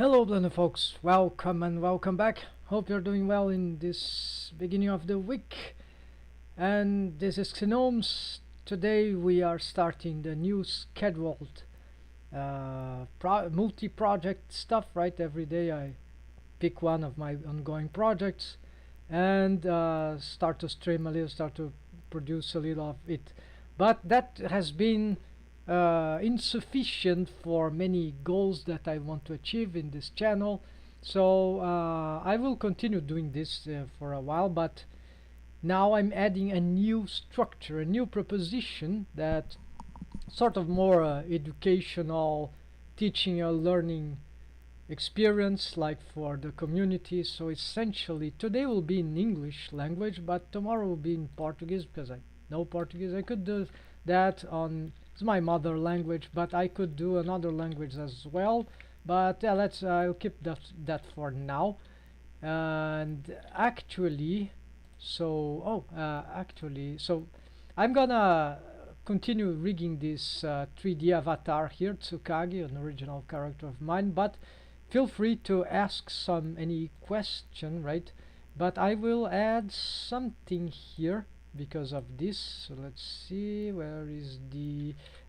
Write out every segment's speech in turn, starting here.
Hello Blender folks, welcome and welcome back. Hope you're doing well in this beginning of the week. And this is Gnomes. Today we are starting the new scheduled multi-project stuff, right? Every day I pick one of my ongoing projects and start to stream a little, start to produce a little of it. But that has been insufficient for many goals that I want to achieve in this channel. So I will continue doing this for a while, but now I'm adding a new structure, a new proposition that sort of more educational, teaching or learning experience, like for the community. So essentially today will be in English language, but tomorrow will be in Portuguese because I know Portuguese. I could do that on, it's my mother language, but I could do another language as well. But yeah, let's I'll keep that for now. And actually, so I'm gonna continue rigging this 3D avatar here, Tsukagi, an original character of mine, but feel free to ask any question, right? But I will add something here because of this. So let's see, where is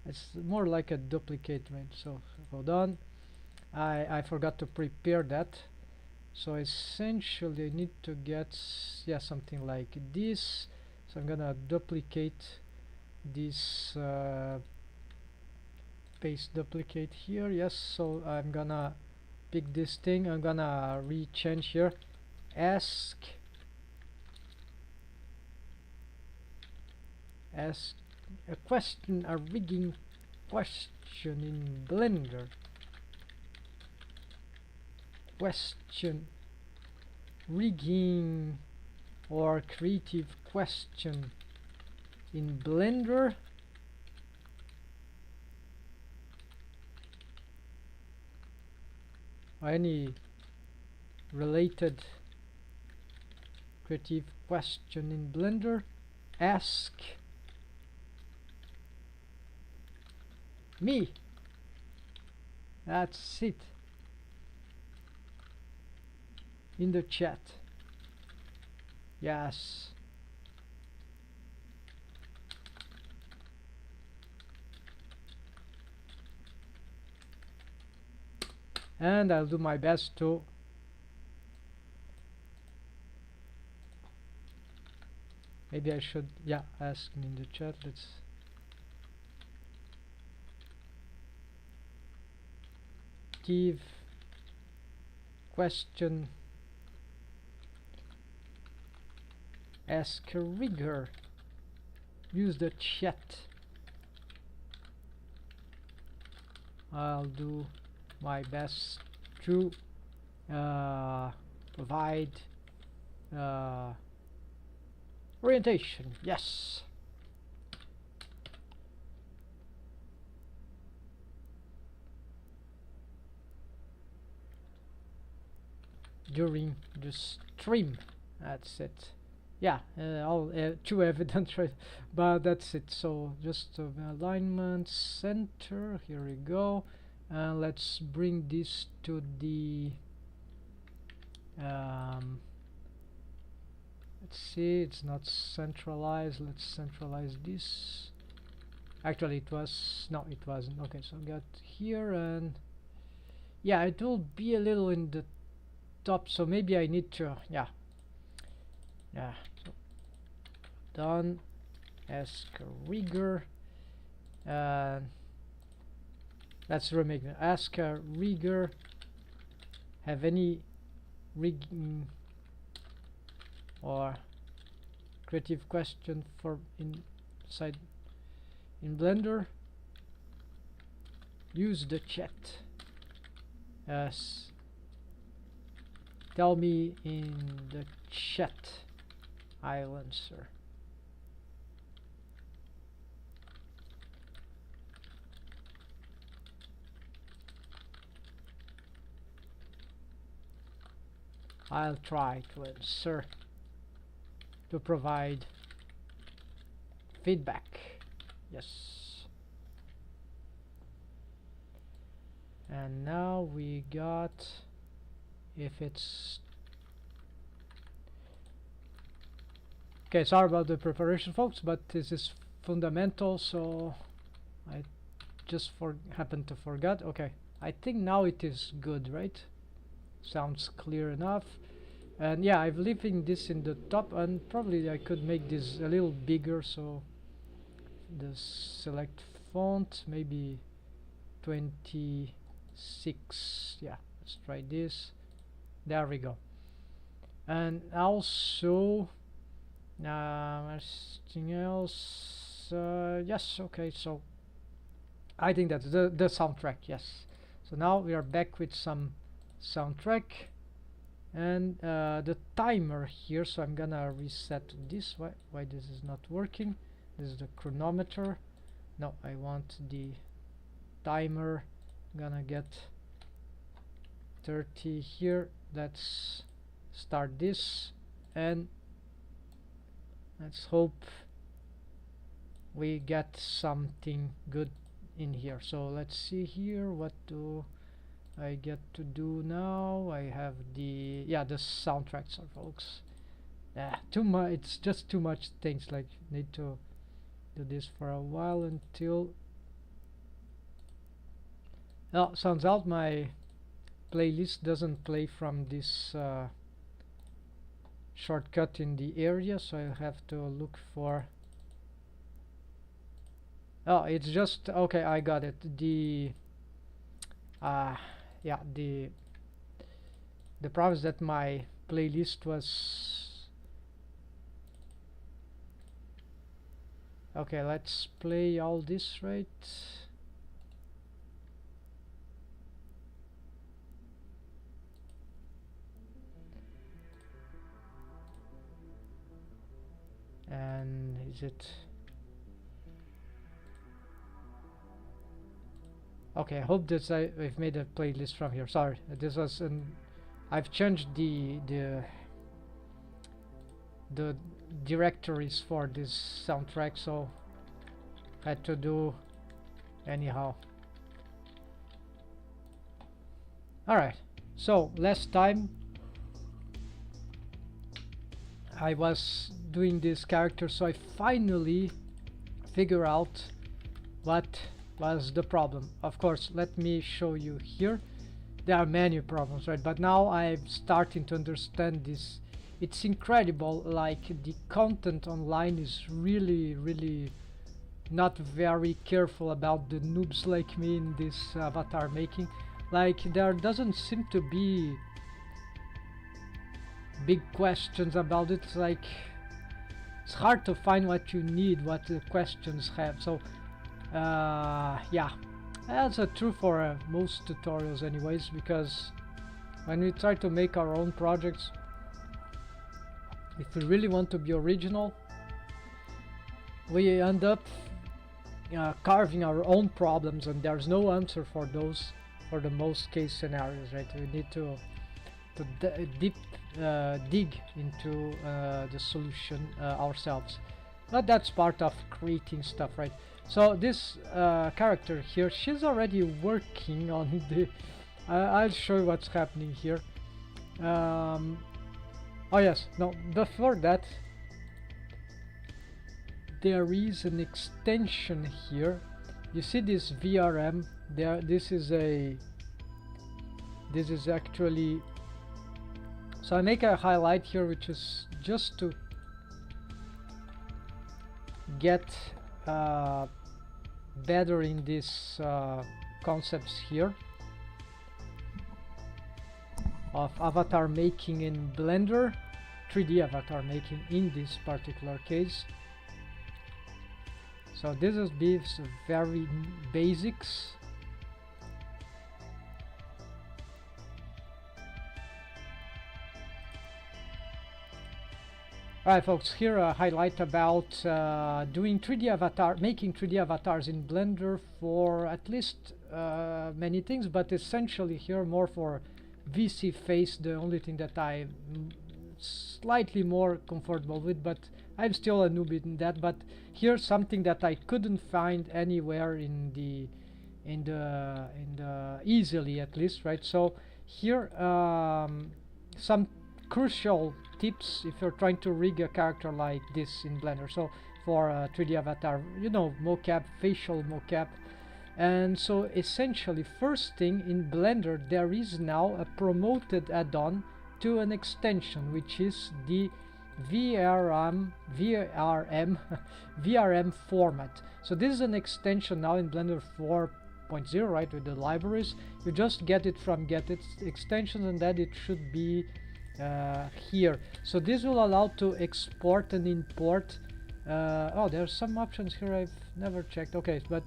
it's more like a duplicate, right? So hold on, I forgot to prepare that. So essentially I need to get, yeah, something like this. So I'm gonna duplicate this, paste duplicate here. Yes, so I'm gonna pick this thing. I'm gonna rechange here, ask a question, a rigging question in Blender. Question rigging or creative question in Blender. Or any related creative question in Blender. Ask me. That's it. In the chat. Yes. And I'll do my best to maybe I should, yeah, ask me in the chat. Let's give question, ask a rigger, use the chat. I'll do my best to provide orientation. Yes. During the stream. That's it. Yeah, all too evident, right? But that's it. So just alignment center. Here we go. Let's bring this to the let's see, it's not centralized. Let's centralize this. Actually it was, no, it wasn't. Okay, so I got here, and yeah, it will be a little in the top, so maybe I need to, yeah, so done, ask a rigger, let's remake it. Ask a rigger, have any rigging or creative question for inside in Blender, use the chat. Yes, tell me in the chat, I'll answer. I'll try to answer, to provide feedback. Yes. And now we got, if it's okay, sorry about the preparation folks, but this is fundamental, so I just happened to forget. Okay, I think now it is good, right? Sounds clear enough. And yeah, I'm leaving this in the top, and probably I could make this a little bigger, so the select font maybe 26. Yeah, let's try this. There we go. And also anything else? Yes, okay, so I think that's the soundtrack. Yes, so now we are back with some soundtrack, and the timer here, so I'm gonna reset this. Why this is not working? This is the chronometer. No, I want the timer. I'm gonna get 30 here. Let's start this, and let's hope we get something good in here. So let's see here, what do I get to do now? I have the the soundtracks, folks. Too much. It's just too much things. Like, need to do this for a while until. Oh, sounds out my playlist doesn't play from this shortcut in the area, so I have to look for. Oh, it's just okay. I got it. The yeah, the problem is that my playlist was okay. Let's play all this, right? And is it okay? I hope that I've made a playlist from here. Sorry, this was I've changed the directories for this soundtrack, so had to do anyhow. Alright, so last time I was doing this character, so I finally figure out what was the problem. Of course, let me show you here. There are many problems, right? But now I'm starting to understand this. It's incredible, like the content online is really not very careful about the noobs like me in this avatar making. Like, there doesn't seem to be big questions about it. Like, it's hard to find what you need, what the questions have. So yeah, that's true for most tutorials anyways, because when we try to make our own projects, if we really want to be original, we end up carving our own problems, and there's no answer for those for the most case scenarios, right? We need to dig into the solution ourselves. But that's part of creating stuff, right? So this character here, she's already working on the I'll show you what's happening here. Oh yes, no, before that there is an extension here. You see this VRM there? This is actually, so I make a highlight here, which is just to get better in these concepts here of avatar making in Blender, 3D avatar making in this particular case. So this is very basics. Alright folks, here a highlight about doing 3D avatar, making 3D avatars in Blender for at least many things, but essentially here more for VC face, the only thing that I'm slightly more comfortable with, but I'm still a newbie in that. But here's something that I couldn't find anywhere in the in the easily at least, right? So here some crucial tips if you're trying to rig a character like this in Blender. So for 3D avatar, you know, mocap, facial mocap. And so essentially, first thing in Blender, there is now a promoted add-on to an extension, which is the VRM format. So this is an extension now in Blender 4.0, right, with the libraries. You just get it from Get Extensions, and that it should be here. So this will allow to export and import. Oh, there's some options here I've never checked. Okay, but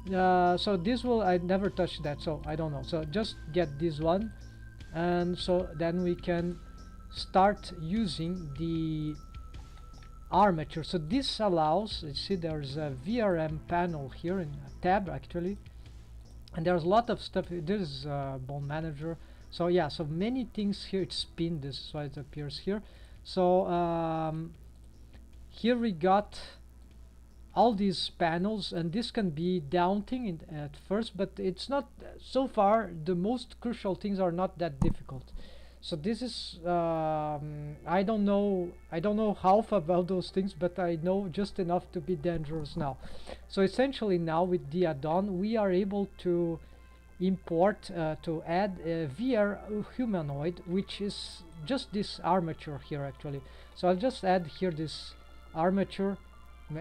so this will, I never touched that, so I don't know. So just get this one, and so then we can start using the armature. So this allows, you see there's a VRM panel here in a tab actually, and there's a lot of stuff. This is Bone Manager. So yeah, so many things here. It's pinned, this is why it appears here. So here we got all these panels, and this can be daunting at first, but it's not. So far the most crucial things are not that difficult. So this is I don't know half about those things, but I know just enough to be dangerous now. So essentially now with the add-on we are able to import to add a VR humanoid, which is just this armature here actually. So I'll just add here this armature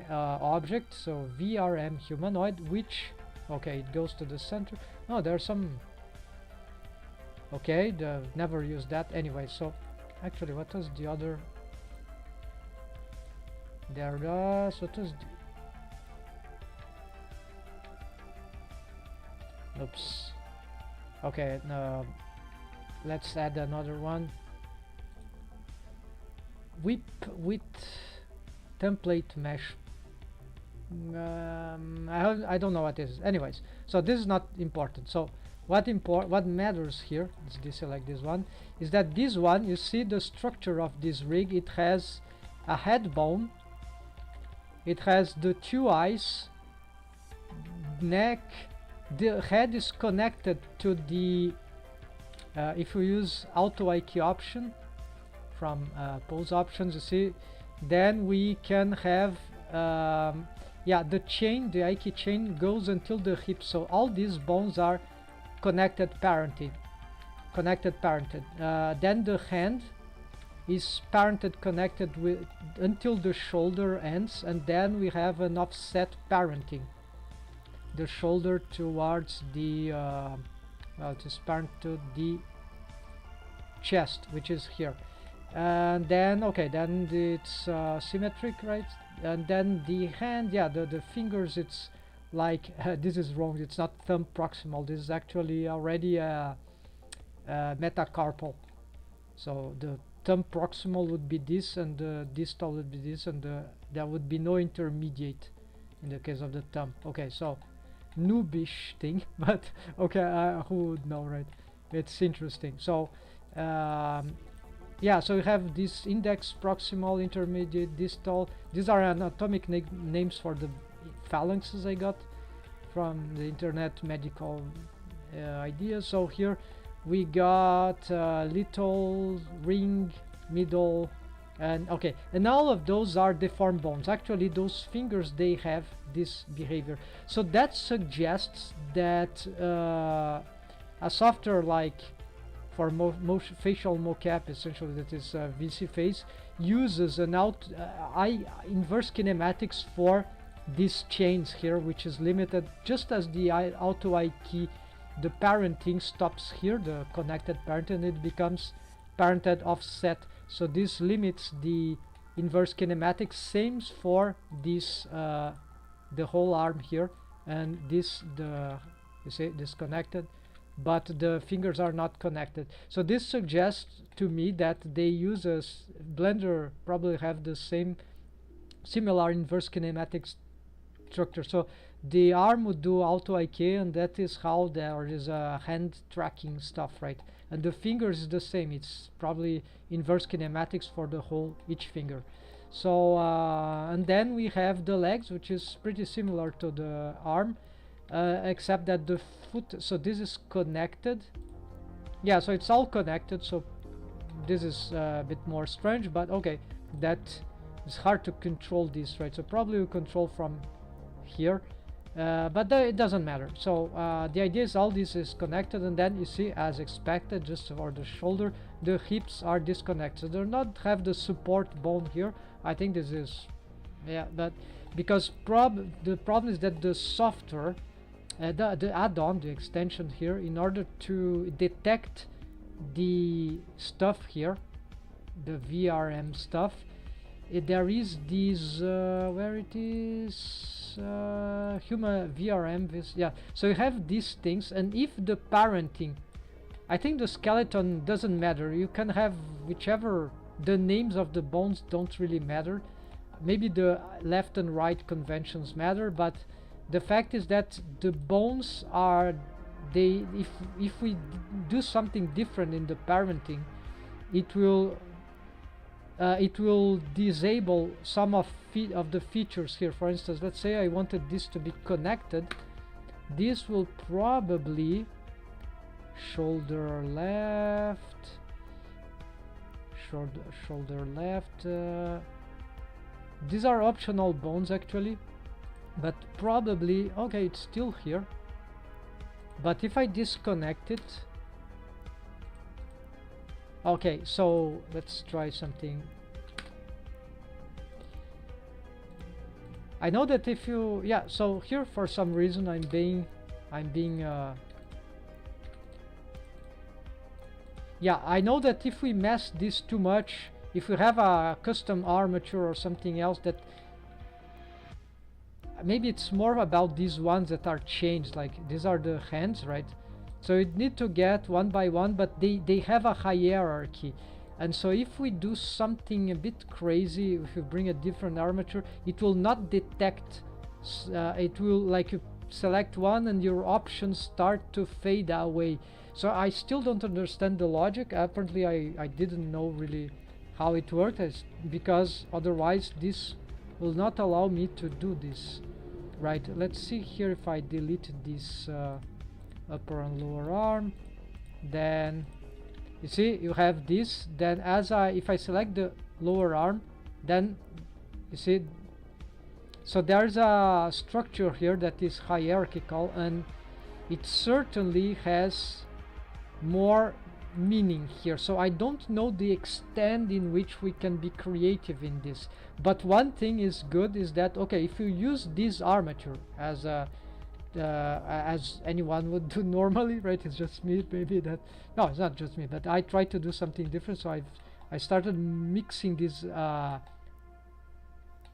object, so VRM humanoid, which, okay, it goes to the center. Oh, there's some, okay, never used that anyway. So actually, what was the other there? So it was oops. Okay, let's add another one. Whip with template mesh. I don't know what it is. Anyways, so this is not important. So what matters here is deselect this one, is that this one, you see the structure of this rig. It has a head bone, it has the two eyes, neck. The head is connected to the if we use auto IQ option from pose options, you see, then we can have yeah, the chain, the IQ chain goes until the hip. So all these bones are parented. Then the hand is connected with until the shoulder ends, and then we have an offset parenting the shoulder towards the well, it is parent to the chest, which is here. And then okay, then it's symmetric, right? And then the hand, yeah, the fingers, it's like this is wrong, it's not thumb proximal, this is actually already a metacarpal. So the thumb proximal would be this, and the distal would be this, and there would be no intermediate in the case of the thumb. Okay, so noobish thing, but okay, who would know, right? It's interesting. So yeah, so we have this index, proximal, intermediate, distal. These are anatomic names for the phalanxes I got from the internet, medical ideas. So here we got little, ring, middle, and okay, and all of those are deformed bones. Actually, those fingers, they have this behavior. So that suggests that a software like for facial mocap, essentially, that is VC Face, uses an inverse kinematics for these chains here, which is limited, just as the auto I key, the parenting stops here, the connected parent, and it becomes parented offset. So this limits the inverse kinematics. Same for this the whole arm here, and this, you see, disconnected, but the fingers are not connected. So this suggests to me that they use Blender probably have the similar inverse kinematics structure. So the arm would do auto IK, and that is how there is a hand tracking stuff, right? And the fingers is the same. It's probably inverse kinematics for the whole each finger. So and then we have the legs, which is pretty similar to the arm. except that the foot, so this is connected. Yeah, so it's all connected, so this is a bit more strange, but okay, that is hard to control this, right? So probably we control from here, but it doesn't matter. So the idea is all this is connected, and then you see, as expected, just for the shoulder, the hips are disconnected. So they not have the support bone here. I think this is, yeah, but because the problem is that the software, the add-on, the extension here, in order to detect the stuff here, the VRM stuff, there is this where it is, human VRM, this, yeah, so you have these things, and if the parenting, I think the skeleton doesn't matter, you can have whichever, the names of the bones don't really matter, maybe the left and right conventions matter, but the fact is that the bones are, they, if we do something different in the parenting, it will disable some of the features here. For instance, let's say I wanted this to be connected, this will probably shoulder left, shoulder left, these are optional bones actually, but probably, okay, it's still here, but if I disconnect it, okay, so let's try something. I know that if you, yeah, so here for some reason I'm being yeah, I know that if we mess this too much, if we have a custom armature or something else, that maybe it's more about these ones that are changed, like these are the hands, right? So you need to get one by one, but they have a hierarchy, and so if we do something a bit crazy, if you bring a different armature, it will not detect, it will, like, you select one and your options start to fade away. So I still don't understand the logic. Apparently I didn't know really how it worked, because otherwise this will not allow me to do this, right? Let's see here, if I delete this upper and lower arm, then you see you have this, then if I select the lower arm, then you see, so there's a structure here that is hierarchical, and it certainly has more meaning here. So I don't know the extent in which we can be creative in this, but one thing is good is that, okay, if you use this armature as anyone would do normally, right? It's just me, maybe that, no, it's not just me, but I try to do something different. So I started mixing this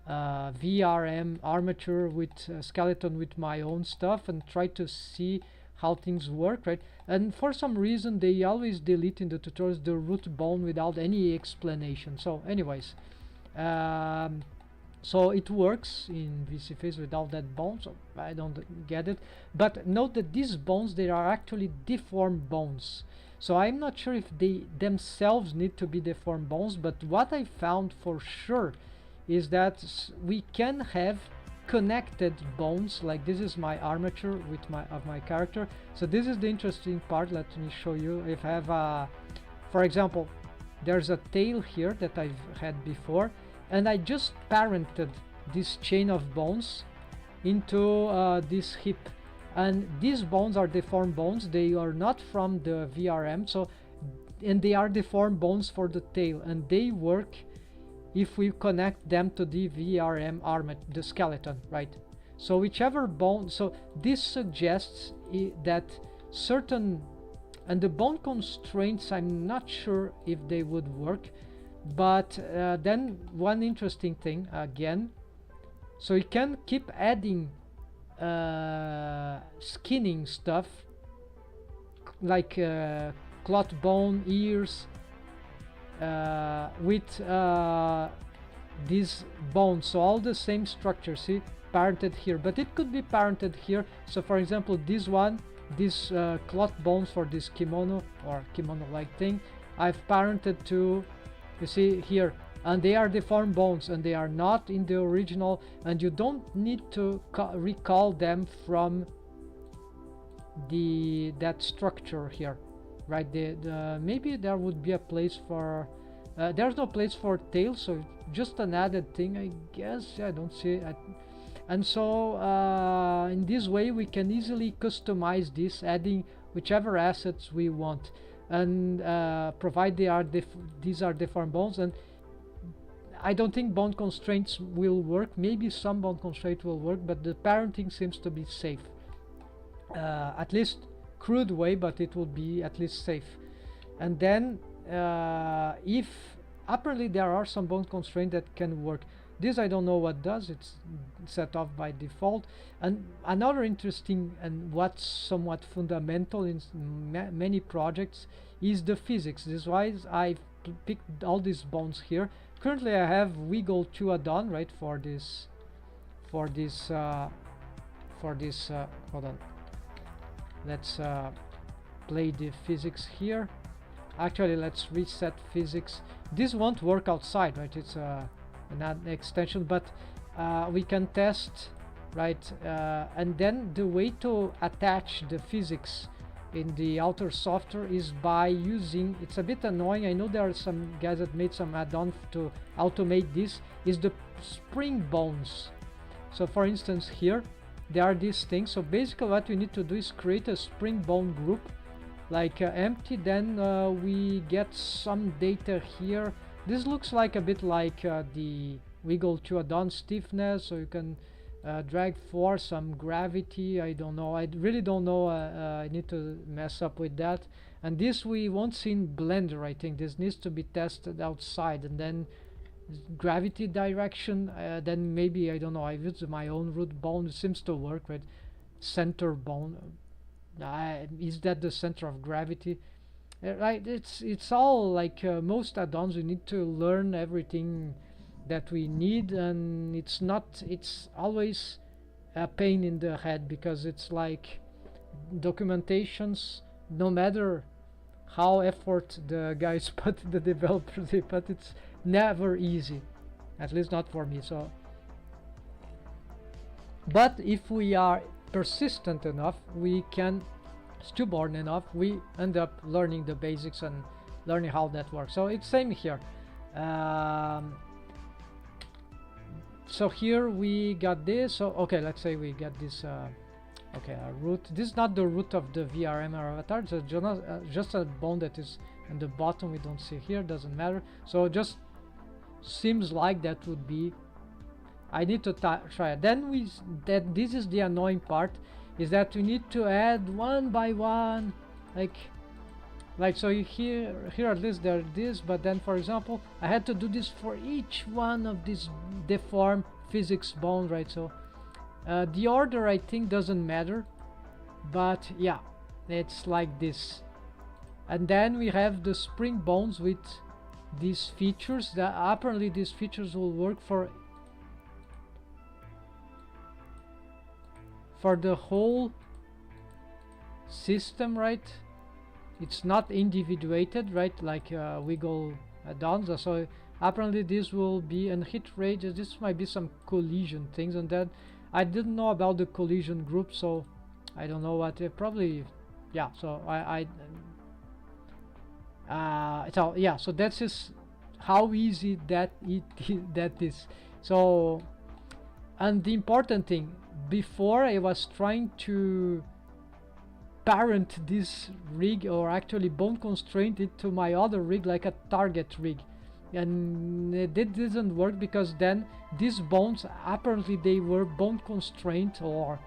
VRM armature with skeleton with my own stuff, and try to see how things work, right? And for some reason they always delete in the tutorials the root bone without any explanation. So anyways, so it works in VCFace without that bone, so I don't get it. But note that these bones, they are actually deformed bones, so I'm not sure if they themselves need to be deformed bones, but what I found for sure is that we can have connected bones. Like this is my armature with my character. So this is the interesting part. Let me show you. If I have for example, there's a tail here that I've had before, and I just parented this chain of bones into this hip, and these bones are deformed bones. They are not from the VRM, so, and they are deformed bones for the tail, and they work if we connect them to the VRM armature, the skeleton, right? So whichever bone, so this suggests that certain, and the bone constraints, I'm not sure if they would work, but then one interesting thing again, so you can keep adding skinning stuff like cloth bone, ears, with these bones, so all the same structure, see, parented here, but it could be parented here. So for example, this one, this cloth bones for this kimono or kimono like thing, I've parented to, you see here, and they are deformed bones, and they are not in the original, and you don't need to recall them from that structure here, right? Maybe there would be a place for there's no place for tails, so just an added thing, I guess. I don't see it. And so in this way we can easily customize this, adding whichever assets we want, and provide these are deformed bones. And I don't think bone constraints will work. Maybe some bone constraint will work, but the parenting seems to be safe, at least crude way, but it will be at least safe. And then if apparently there are some bone constraints that can work. This I don't know what does. It's set off by default. And another interesting and what's somewhat fundamental in many projects is the physics. This is why I picked all these bones here. Currently I have wiggle to add-on, right, for this hold on, let's play the physics here. Actually, let's reset physics. This won't work outside, right? It's an extension, but we can test, right? And then the way to attach the physics in the outer software is by using, it's a bit annoying, I know there are some guys that made some add-on to automate this, is the spring bones. So for instance here there are these things. So basically what we need to do is create a spring bone group, like empty, then we get some data here. This looks like a bit like the wiggle to add-on stiffness, so you can drag for some gravity. I don't know, I really don't know. I need to mess up with that. And this we won't see in Blender. I think this needs to be tested outside. And then gravity direction, then maybe, I don't know, I use my own root bone. It seems to work, right? Center bone, is that the center of gravity? Right, it's all like most add-ons, we need to learn everything that we need, and it's always a pain in the head, because it's like documentations, no matter how effort the guys put, the developers they put, it's never easy, at least not for me. So but if we are persistent enough, we can stubborn enough, we end up learning the basics and learning how that works. So it's same here. So here we got this. So okay, let's say we get this okay, a root. This is not the root of the VRM or avatar, it's just a bone that is in the bottom, we don't see here, doesn't matter. So just seems like that would be, I need to try it. Then this is the annoying part, is that we need to add one by one, like so here at least there this, but then for example I had to do this for each one of these deformed physics bone, right? So the order I think doesn't matter, but yeah, it's like this. And then we have the spring bones with these features, that apparently these features will work for the whole system, right? It's not individuated, right, like wiggle add-ons. So apparently this will be, and hit rate, this might be some collision things. And then I didn't know about the collision group, so I don't know what probably, yeah. So so yeah, so that's just how easy that that is. So, and the important thing, before I was trying to parent this rig, or actually bone constraint it to my other rig like a target rig, and it didn't work, because then these bones apparently they were bone constraint, or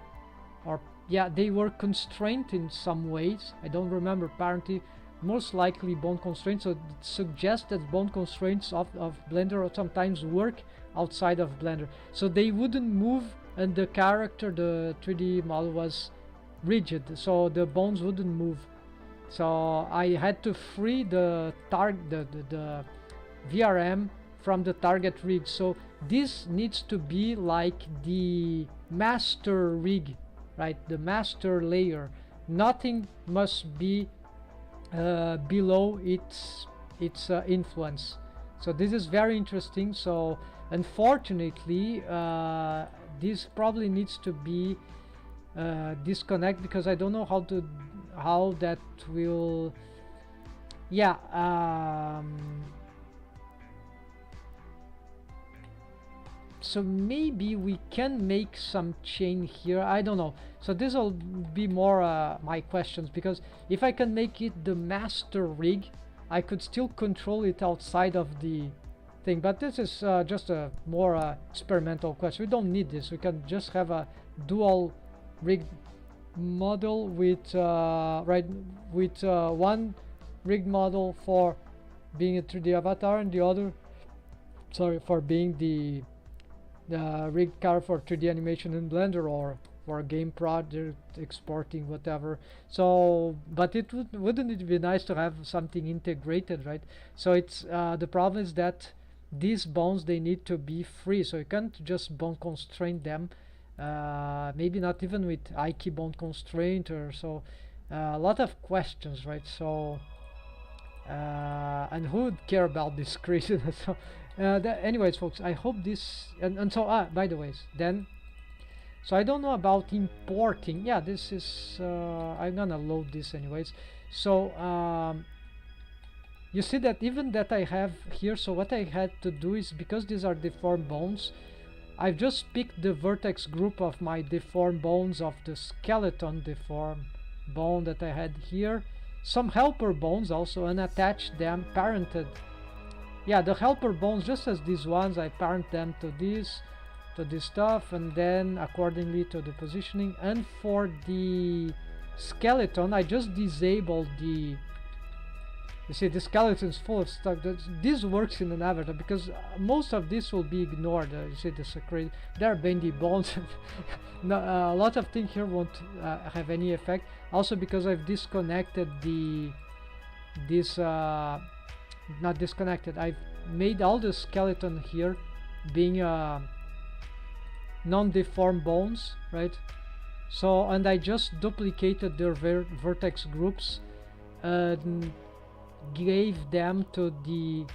yeah, they were constrained in some ways. I don't remember, apparently most likely bone constraints. So it suggests that bone constraints of Blender sometimes work outside of Blender, so they wouldn't move, and the character, the 3D model was rigid, so the bones wouldn't move. So I had to free the VRM from the target rig. So this needs to be like the master rig, right? The master layer. Nothing must be below its influence. So this is very interesting. So unfortunately this probably needs to be disconnect, because I don't know how that will, yeah. So maybe we can make some chain here, I don't know. So this will be more my questions, because if I can make it the master rig, I could still control it outside of the thing. But this is just a more experimental question. We don't need this. We can just have a dual rig model with one rig model for being a 3D avatar, and the other, sorry, for being the rig car for 3D animation in Blender, or for a game project exporting whatever. So but wouldn't it be nice to have something integrated, right? So it's the problem is that these bones, they need to be free, so you can't just bone constrain them, maybe not even with IK bone constraint or so. A lot of questions, right? So and who would care about this craziness? So anyways, folks, I hope this, and so by the way, then, so I don't know about importing. Yeah, this is I'm gonna load this anyways. So you see that even that I have here, so what I had to do is, because these are deformed bones, I've just picked the vertex group of my deformed bones of the skeleton deformed bone that I had here, some helper bones also, and attached them, parented. Yeah, the helper bones, just as these ones, I parent them to this stuff, and then accordingly to the positioning. And for the skeleton, I just disabled the, you see, the skeleton is full of stuff. This works in an avatar, because most of this will be ignored. You see, the secret, there are bendy bones. No, a lot of things here won't have any effect. Also because I've disconnected not disconnected, I've made all the skeleton here being non-deformed bones, right? So, and I just duplicated their vertex groups and gave them to the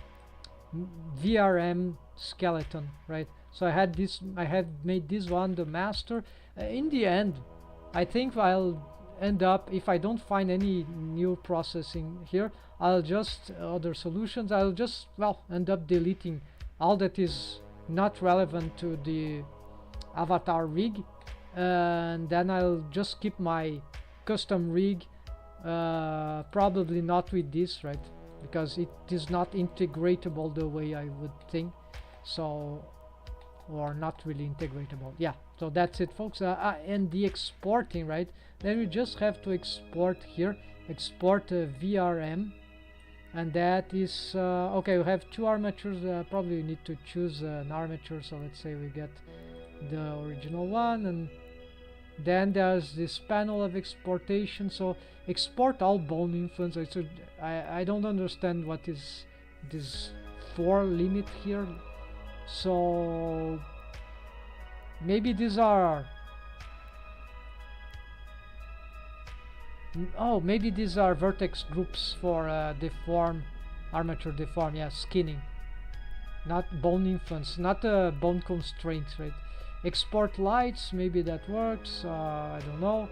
VRM skeleton, right? So I had made this one the master. In the end, I think I'll end up, if I don't find any new processing here, I'll just other solutions, I'll just, well, end up deleting all that is not relevant to the avatar rig, and then I'll just keep my custom rig, probably not with this, right, because it is not integratable the way I would think, so, or not really integratable. Yeah, so that's it, folks. And the exporting, right, then we just have to export here, export VRM, and that is okay. We have two armatures. Probably we need to choose an armature, so let's say we get the original one, and then there's this panel of exportation. So export all bone influence. I don't understand what is this for limit here, so maybe these are, oh, maybe these are vertex groups for deform, armature deform, yeah, skinning, not bone influence, not bone constraints, right? Export lights, maybe that works, I don't know.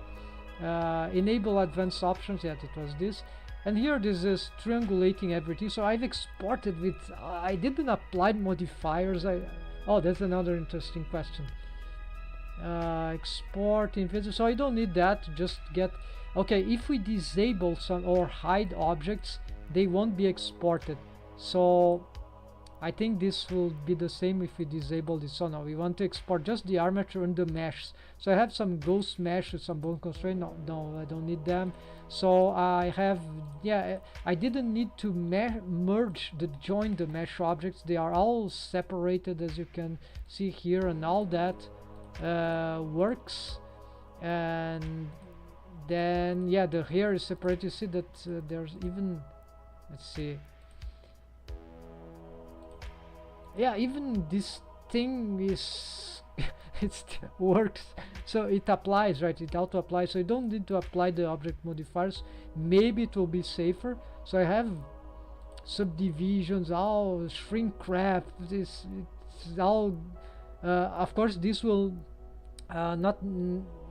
Enable advanced options, yeah, it was this. And here this is triangulating everything, so I've exported with, I didn't apply modifiers. Oh, that's another interesting question. Export invisible, so I don't need that, just get, okay, if we disable some or hide objects, they won't be exported. So I think this will be the same if we disable this. So now we want to export just the armature and the meshes. So I have some ghost mesh with some bone constraint. No, I don't need them. So I have, yeah, I didn't need to merge join the mesh objects. They are all separated, as you can see here, and all that works. And then, yeah, the hair is separated. You see that there's even, let's see, yeah, even this thing is it works, so it applies, right? It auto applies, so you don't need to apply the object modifiers. Maybe it will be safer. So I have subdivisions, all shrink wrap, this, it's all of course this will not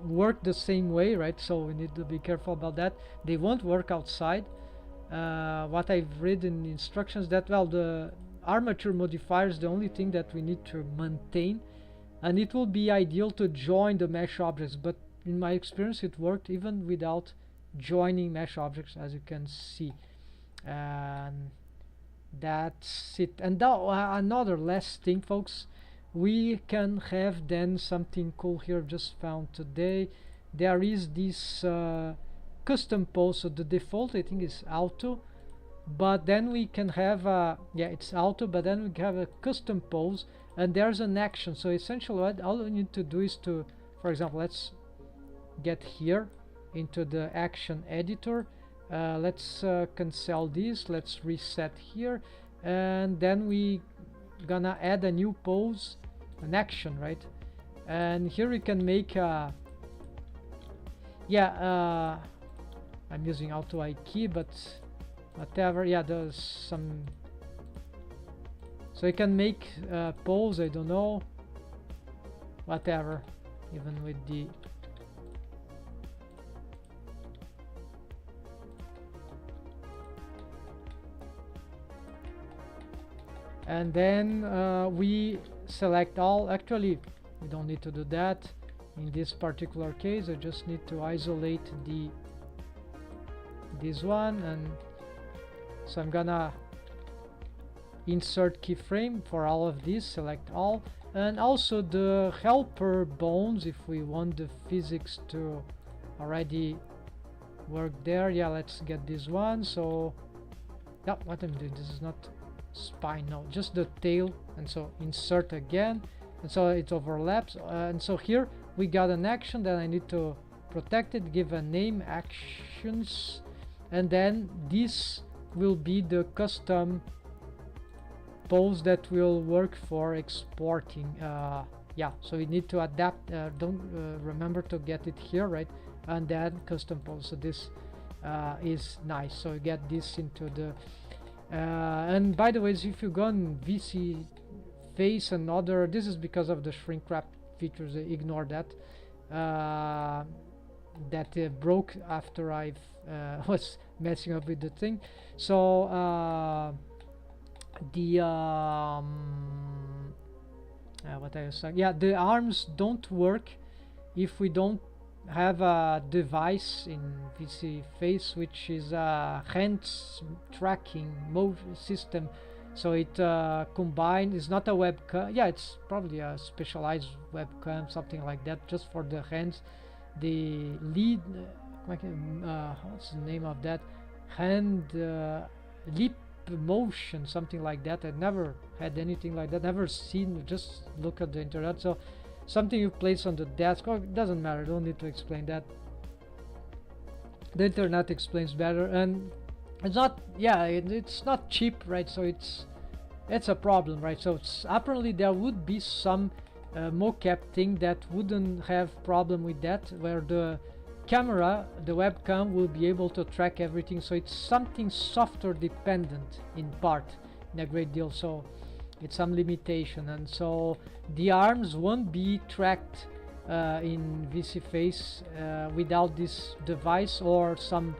work the same way, right? So we need to be careful about that. They won't work outside. What I've read in instructions that, well, the armature modifier is the only thing that we need to maintain, and it will be ideal to join the mesh objects, but in my experience it worked even without joining mesh objects, as you can see. And that's it. And now another last thing, folks, we can have then something cool here, just found today. There is this custom pose. So the default I think is auto, but then we can have yeah, it's auto, but then we have a custom pose, and there's an action. So essentially what all we need to do is to, for example, let's get here into the action editor. Let's cancel this, let's reset here, and then we gonna add a new pose, an action, right? And here we can make yeah, I'm using auto I key, but whatever. Yeah, there's some, so you can make pose, I don't know, whatever, even with the and then we select all. Actually we don't need to do that in this particular case. I just need to isolate this one, and so I'm gonna insert keyframe for all of these, select all, and also the helper bones if we want the physics to already work there. Yeah, let's get this one. So yeah, what I'm doing, this is not spine, no, just the tail, and so insert again, and so it overlaps, and so here we got an action that I need to protect it, give a name, actions, and then this will be the custom pose that will work for exporting. Yeah, so we need to adapt, don't remember to get it here, right? And then custom pose. So this is nice, so you get this into the and by the way, if you go on VC face and other, this is because of the shrink wrap features, ignore that. That broke after I was messing up with the thing. So the what I was saying, yeah, the arms don't work if we don't have a device in VC face which is a hands tracking motion system. So it combined, is not a webcam, yeah, it's probably a specialized webcam, something like that, just for the hands. The lead what's the name of that, hand lip motion, something like that. I never had anything like that, never seen, just look at the internet. So something you place on the desk, or it doesn't matter, don't need to explain that, the internet explains better. And it's not, yeah, it's not cheap, right? So it's a problem, right? So apparently there would be some mocap thing that wouldn't have problem with that, where the camera, the webcam, will be able to track everything. So it's something software dependent in part, in a great deal. So it's some limitation, and so the arms won't be tracked in VC face without this device or some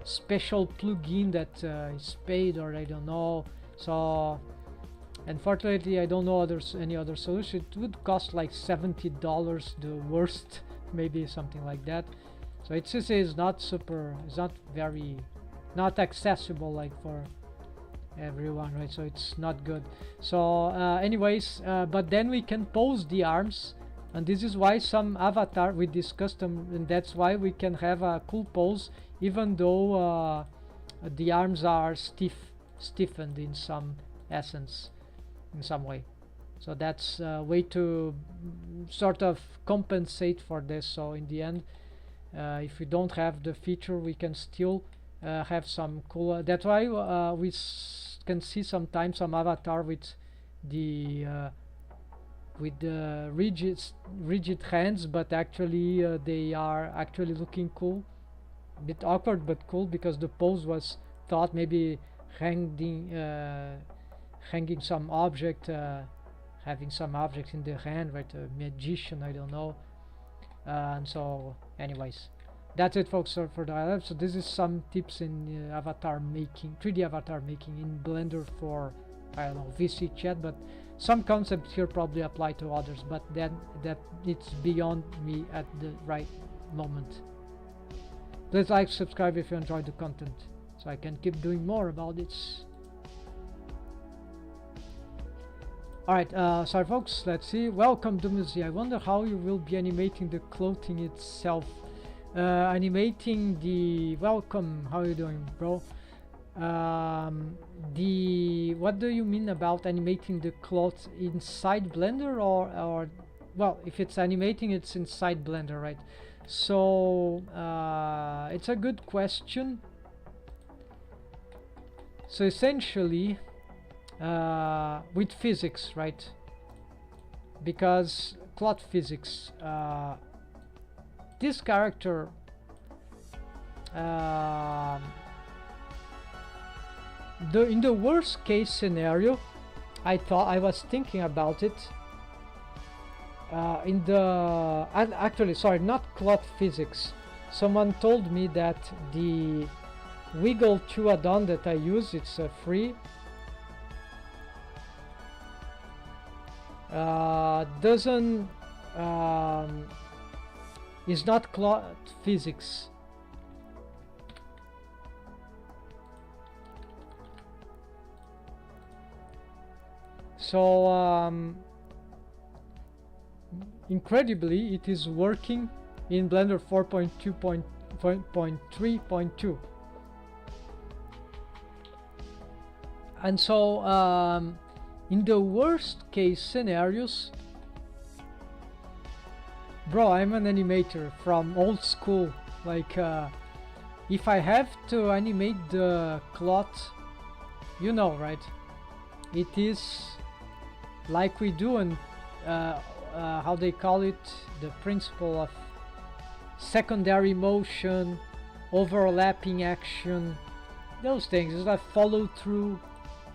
special plugin that is paid, or I don't know. So unfortunately I don't know any other solution. It would cost like $70, the worst, maybe something like that. So it's not super, it's not very, not accessible like for everyone, right? So it's not good. So anyways, but then we can pose the arms, and this is why some avatar with this custom, and that's why we can have a cool pose even though the arms are stiffened in some essence, in some way. So that's a way to sort of compensate for this. So in the end, if we don't have the feature, we can still have some cool, that's why we can see sometimes some avatar with the rigid hands, but actually they are actually looking cool, a bit awkward but cool, because the pose was thought maybe hanging some object, having some object in the hand, right? A magician, I don't know. And so anyways, that's it folks for the highlights. So this is some tips in avatar making, 3D avatar making in Blender for, I don't know, VC chat, but some concepts here probably apply to others, but then that it's beyond me at the right moment. Please like, subscribe if you enjoyed the content, so I can keep doing more about this. Alright, sorry folks, let's see. Welcome to Muzi. I wonder how you will be animating the clothing itself. Animating the... Welcome, how are you doing, bro? What do you mean about animating the cloth inside Blender or well, if it's animating, it's inside Blender, right? So it's a good question. So essentially with physics, right? Because cloth physics, this character in the worst case scenario, I was thinking about it in the actually, sorry, not cloth physics. Someone told me that the wiggle 2 add-on that I use, it's free, doesn't is not cloth physics. So incredibly, it is working in Blender 4.2.3.2. And so in the worst case scenarios, bro, I'm an animator from old school, like if I have to animate the cloth, you know, right, it is like we do in how they call it, the principle of secondary motion, overlapping action, those things is that follow through,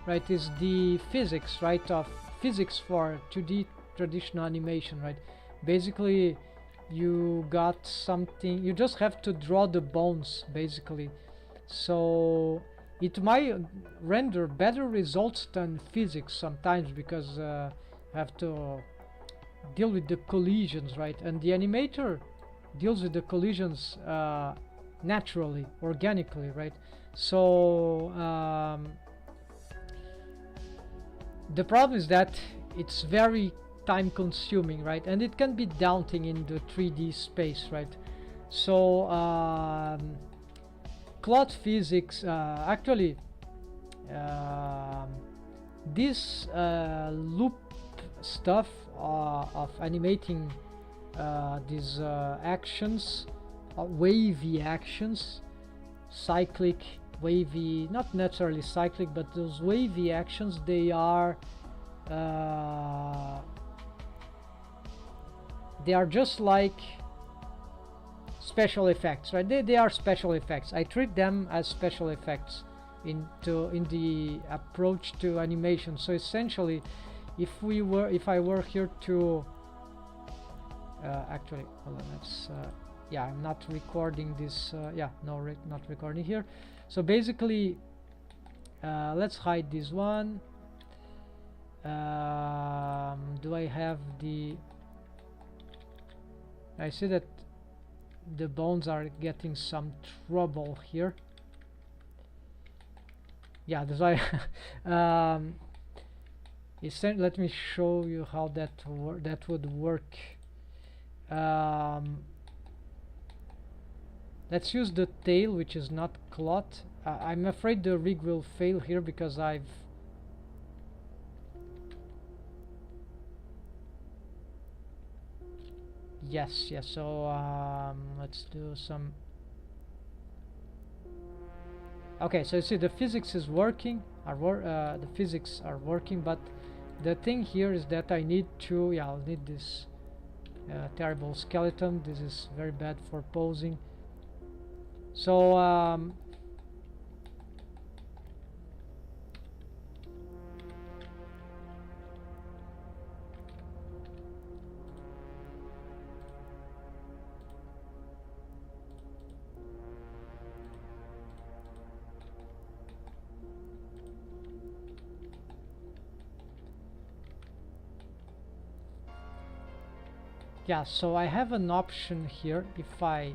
right? Is the physics, right, of physics for 2D traditional animation, right? Basically you got something, you just have to draw the bones basically, so it might render better results than physics sometimes, because have to deal with the collisions, right? And the animator deals with the collisions naturally, organically, right? So the problem is that it's very time consuming, right? And it can be daunting in the 3D space, right? So cloth physics, actually this loop stuff of animating these actions, wavy actions, cyclic, wavy, not necessarily cyclic, but those wavy actions, they are just like special effects, right? They are special effects. I treat them as special effects in the approach to animation. So essentially, if I were here to actually, hold on, let's yeah, I'm not recording this, yeah, no, not recording here. So basically let's hide this one. Do I have the... I see that the bones are getting some trouble here. Yeah, that's why let me show you how that would work. Let's use the tail, which is not cloth. I'm afraid the rig will fail here because I've... Yes, so let's do some... Okay, so you see the physics is working, the physics are working, but the thing here is that I need to... Yeah, I'll need this terrible skeleton. This is very bad for posing. So Yeah, so I have an option here. If I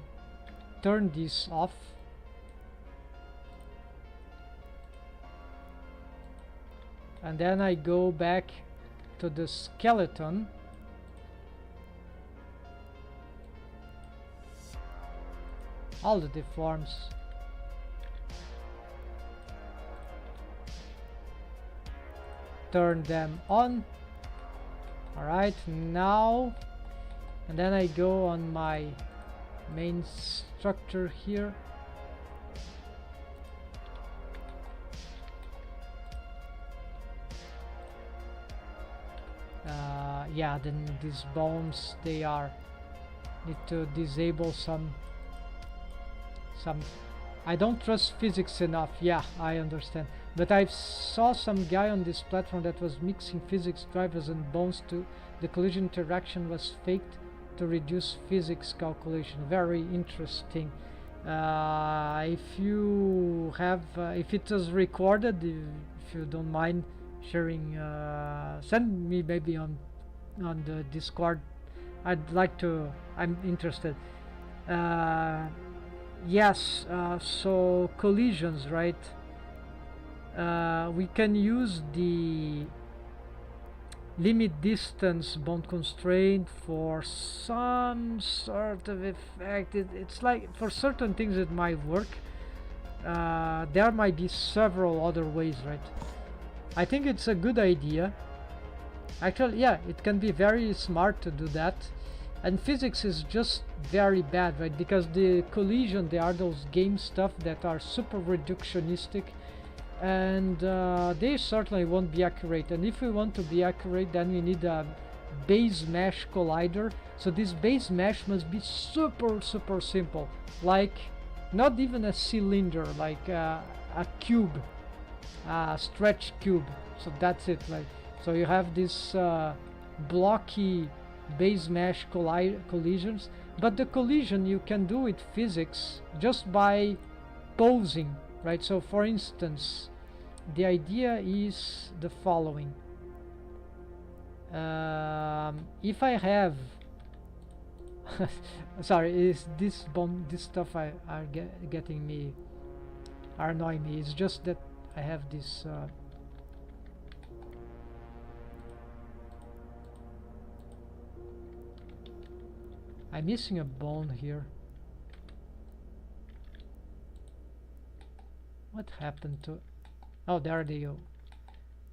turn this off, and then I go back to the skeleton, all the deforms, turn them on. Alright, now, and then I go on my main structure here. Yeah, then these bones, they are need to disable some I don't trust physics enough. Yeah, I understand, but I saw some guy on this platform that was mixing physics drivers and bones to the collision interaction was faked to reduce physics calculation. Very interesting. If you have if it was recorded, if you don't mind sharing, send me maybe on the Discord. I'd like to, I'm interested. Yes, so collisions, right? We can use the limit distance bound constraint for some sort of effect. It's like for certain things it might work. There might be several other ways, right? I think it's a good idea. Actually, yeah, it can be very smart to do that. And physics is just very bad, right? Because the collision, there are those game stuff that are super reductionistic, and they certainly won't be accurate. And if we want to be accurate, then we need a base mesh collider. So this base mesh must be super simple, like not even a cylinder, like a cube, a stretch cube. So that's it, like. So you have this blocky base mesh collisions, but the collision you can do with physics just by posing, right? So for instance, the idea is the following. If I have sorry, is this stuff are getting me, are annoying me. It's just that I have this I'm missing a bone here. What happened to... Oh, there they go.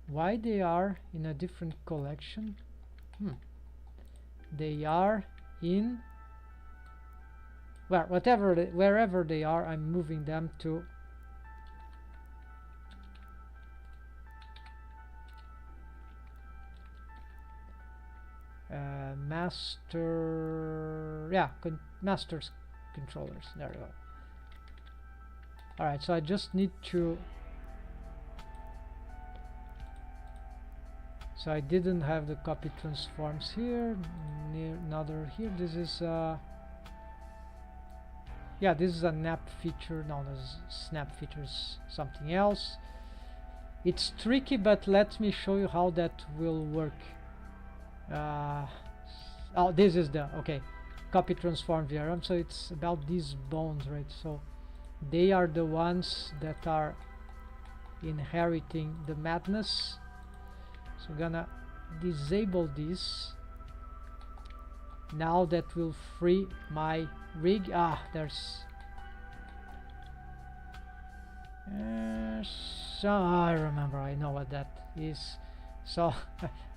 Why they are in a different collection? They are in... Well, wherever they are, I'm moving them to... master... Yeah, master's controllers. There we go. Alright, so I just need to... So I didn't have the copy transforms here. Another here. This is yeah, this is a nap feature. No, this snap features something else. It's tricky, but let me show you how that will work. Oh, this is the copy transform VRM. So it's about these bones, right? So they are the ones that are inheriting the madness. So I'm gonna disable this. Now that will free my rig. There's so I remember, I know what that is. So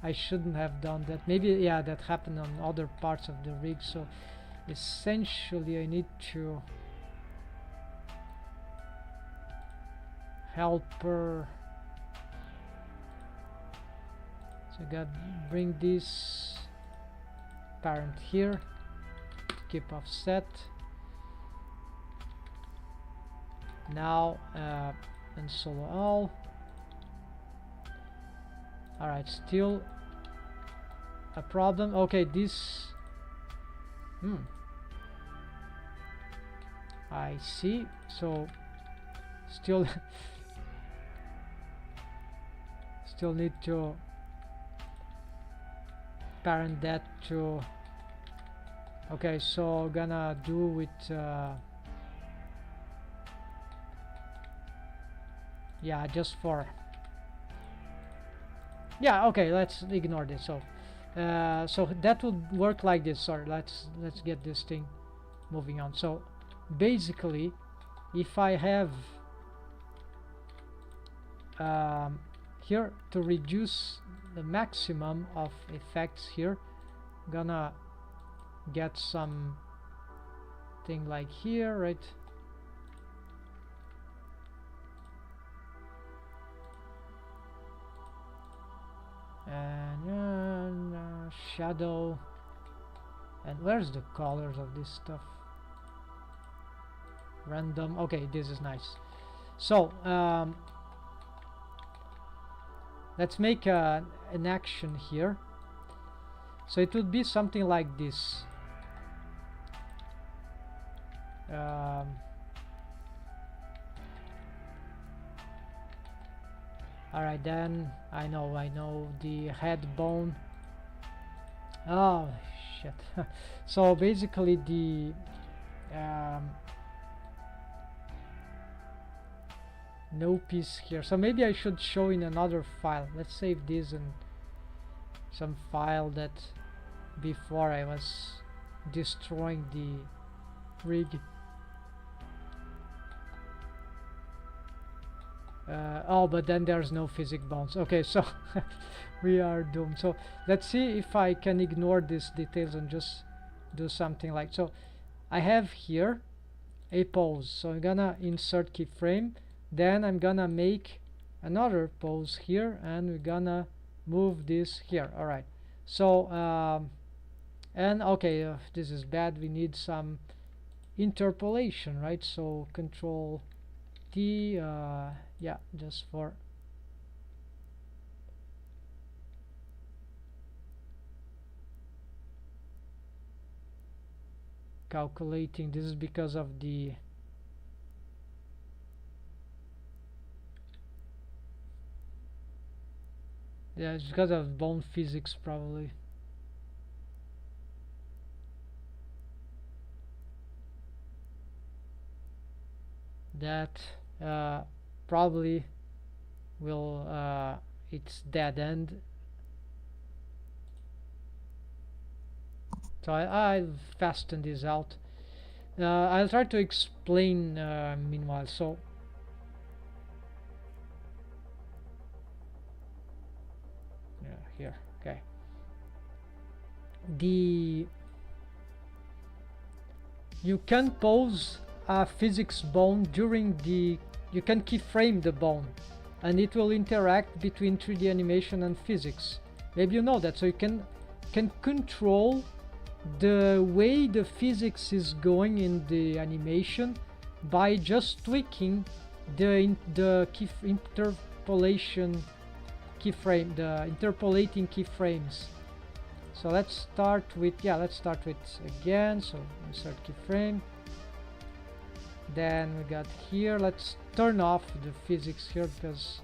I shouldn't have done that. Maybe, yeah, that happened on other parts of the rig. So essentially I need to helper. So I gotta bring this parent here, keep offset. Now and solo all. Alright, still a problem. Okay, this I see. So still still need to parent that to Okay, so gonna do with yeah, just for yeah, okay, let's ignore this. So so that would work like this. Sorry, let's get this thing moving on. So basically, if I have here to reduce the maximum of effects here, gonna get some thing like here, right? And shadow. And where's the colors of this stuff? Random. Okay, this is nice. So let's make an action here. So it would be something like this. Alright, then I know the head bone. Oh shit. So basically the no piece here. So maybe I should show in another file. Let's save this in some file that before I was destroying the rig. Oh, but then there's no physic bones. Okay, so we are doomed. So let's see if I can ignore these details and just do something like so. I have here a pose, so I'm gonna insert keyframe, then I'm gonna make another pose here, and we're gonna move this here. All right, so and okay, this is bad. We need some interpolation, right? So control T, yeah, just for calculating. This is because of the yeah, it's because of bone physics probably. That probably will it's dead end. So I'll fasten this out. I'll try to explain meanwhile. So yeah, here, okay. You can pose a physics bone during the you can keyframe the bone, and it will interact between 3D animation and physics. Maybe you know that, so you can control the way the physics is going in the animation by just tweaking the interpolation keyframe, the interpolating keyframes. So let's start with again. So insert keyframe. Then we got here. Let's turn off the physics here because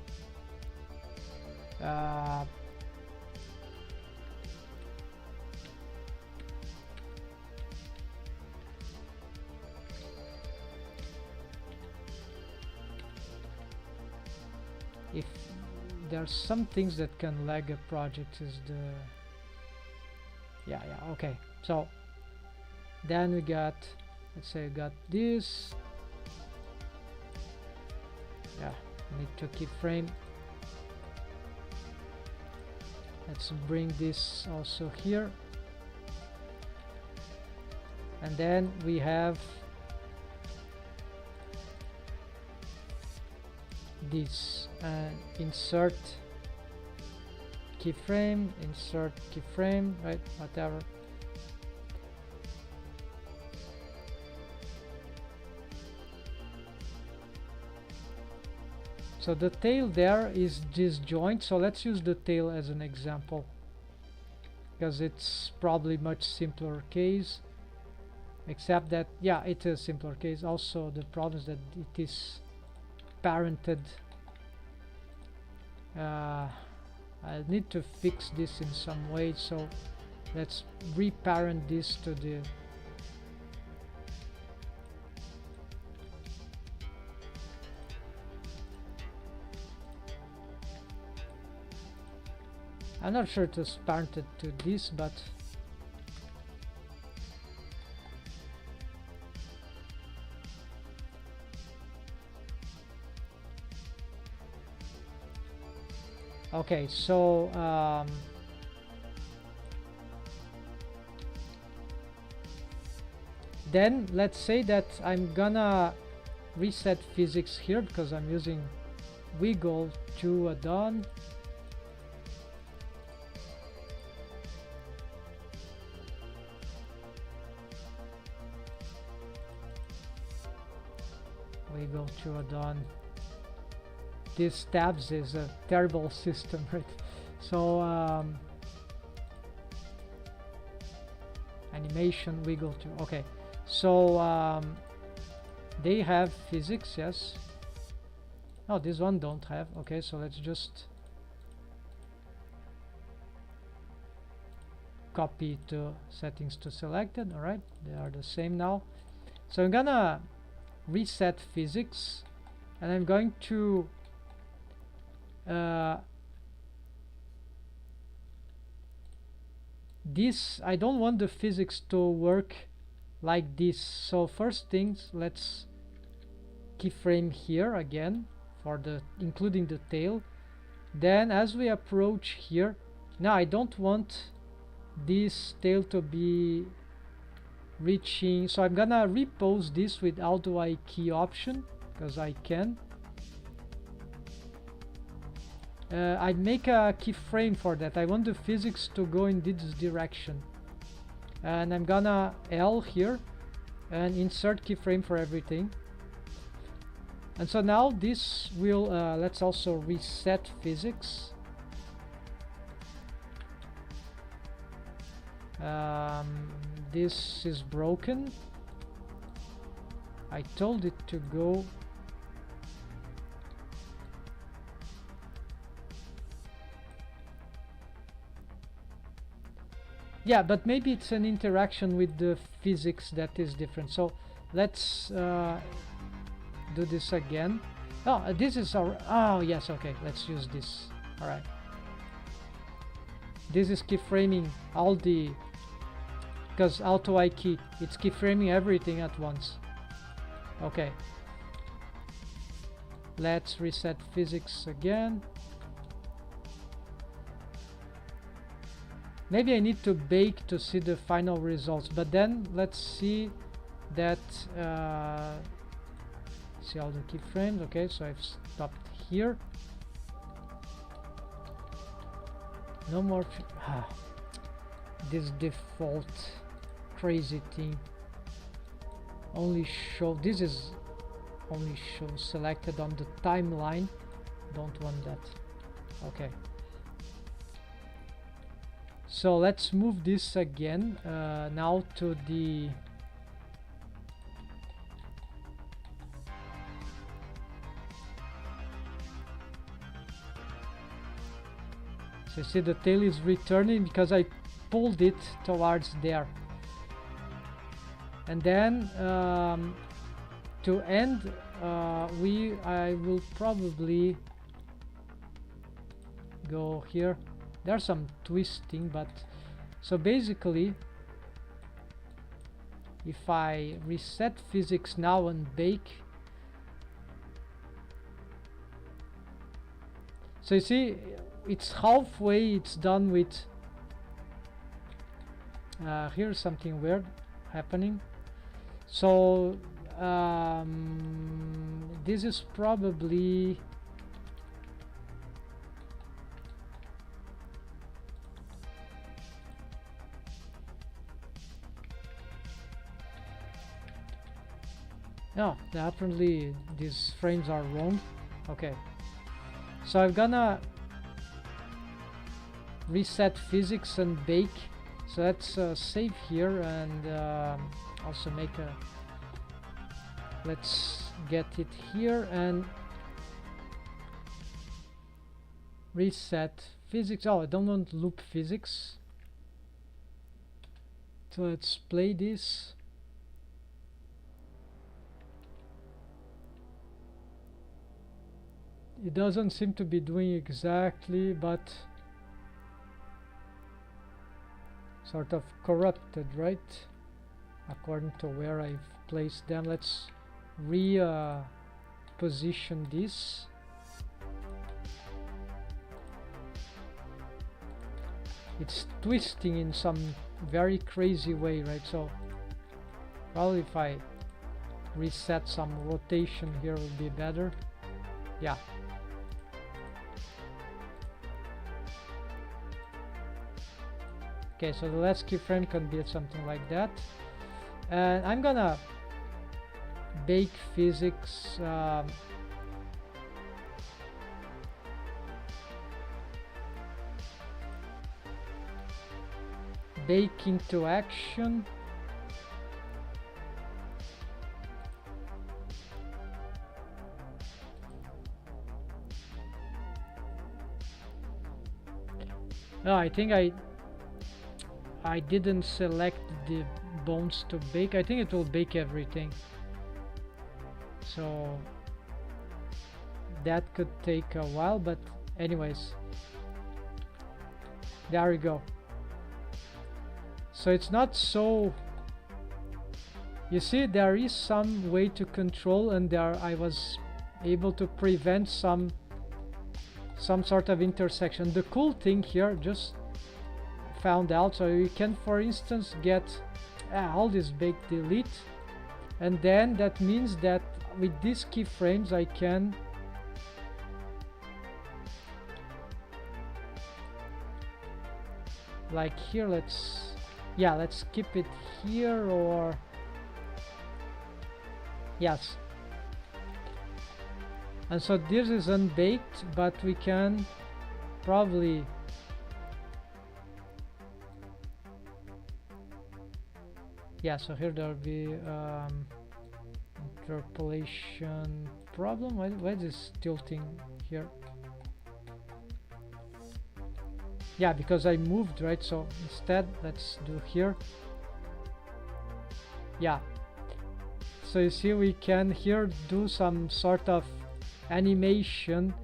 if there are some things that can lag a project is the okay. So then we got, let's say we got this, need to keyframe. Let's bring this also here, and then we have this insert keyframe, right, whatever. So the tail there is disjoint, so let's use the tail as an example because it's probably much simpler case, except that it's a simpler case. Also the problem is that it is parented. I need to fix this in some way, so let's reparent this to the I'm not sure it was parented to this, but okay, so then let's say that I'm gonna reset physics here because I'm using wiggle to a done. Wiggle to a done. This tabs is a terrible system, right? So animation wiggle to, okay, so they have physics, yes. Oh, this one don't have. Okay, so let's just copy to settings to selected. All right, they are the same now. So I'm gonna reset physics, and I'm going to this, I don't want the physics to work like this. So first things, let's keyframe here again for the including the tail. Then as we approach here, now I don't want this tail to be reaching, so I'm gonna repose this with auto I key option because I can. I make a keyframe for that. I want the physics to go in this direction, and I'm gonna L here and insert keyframe for everything. And so now this will let's also reset physics. This is broken. I told it to go. Yeah, but maybe it's an interaction with the physics that is different. So let's do this again. Oh, this is our, oh yes, okay, let's use this. All right, this is keyframing all the, because auto I key, it's keyframing everything at once. Okay, let's reset physics again. Maybe I need to bake to see the final results, but then let's see that see all the keyframes. Okay, so I've stopped here. No more this default crazy thing only show, this is only show selected on the timeline. Don't want that. Okay, so let's move this again now to the so you see the tail is returning because I pulled it towards there. And then to end I will probably go here. There's some twisting, but so basically if I reset physics now and bake, so you see it's halfway, it's done with here's something weird happening. So this is probably no, apparently these frames are wrong. Okay, so I'm gonna reset physics and bake. So let's save here and also make a, let's get it here and reset physics. Oh, I don't want loop physics, so let's play this. It doesn't seem to be doing exactly, but sort of corrupted, right? According to where I've placed them. Let's position this. It's twisting in some very crazy way, right? So probably if I reset some rotation here will be better. Yeah. Okay, so the last keyframe can be something like that. And I'm gonna bake physics bake into action. No, I think I didn't select the bones to bake. I think it will bake everything, so that could take a while, but anyways, there we go. So it's not so, you see, there is some way to control, and there I was able to prevent some sort of intersection. The cool thing here, just found out, so you can for instance get all this bake delete, and then that means that with these keyframes I can like here, let's keep it here, or yes. And so this is unbaked, but we can probably so here there'll be interpolation problem. Why is this tilting here? Yeah, because I moved, right? So instead let's do here. Yeah, so you see we can here do some sort of animation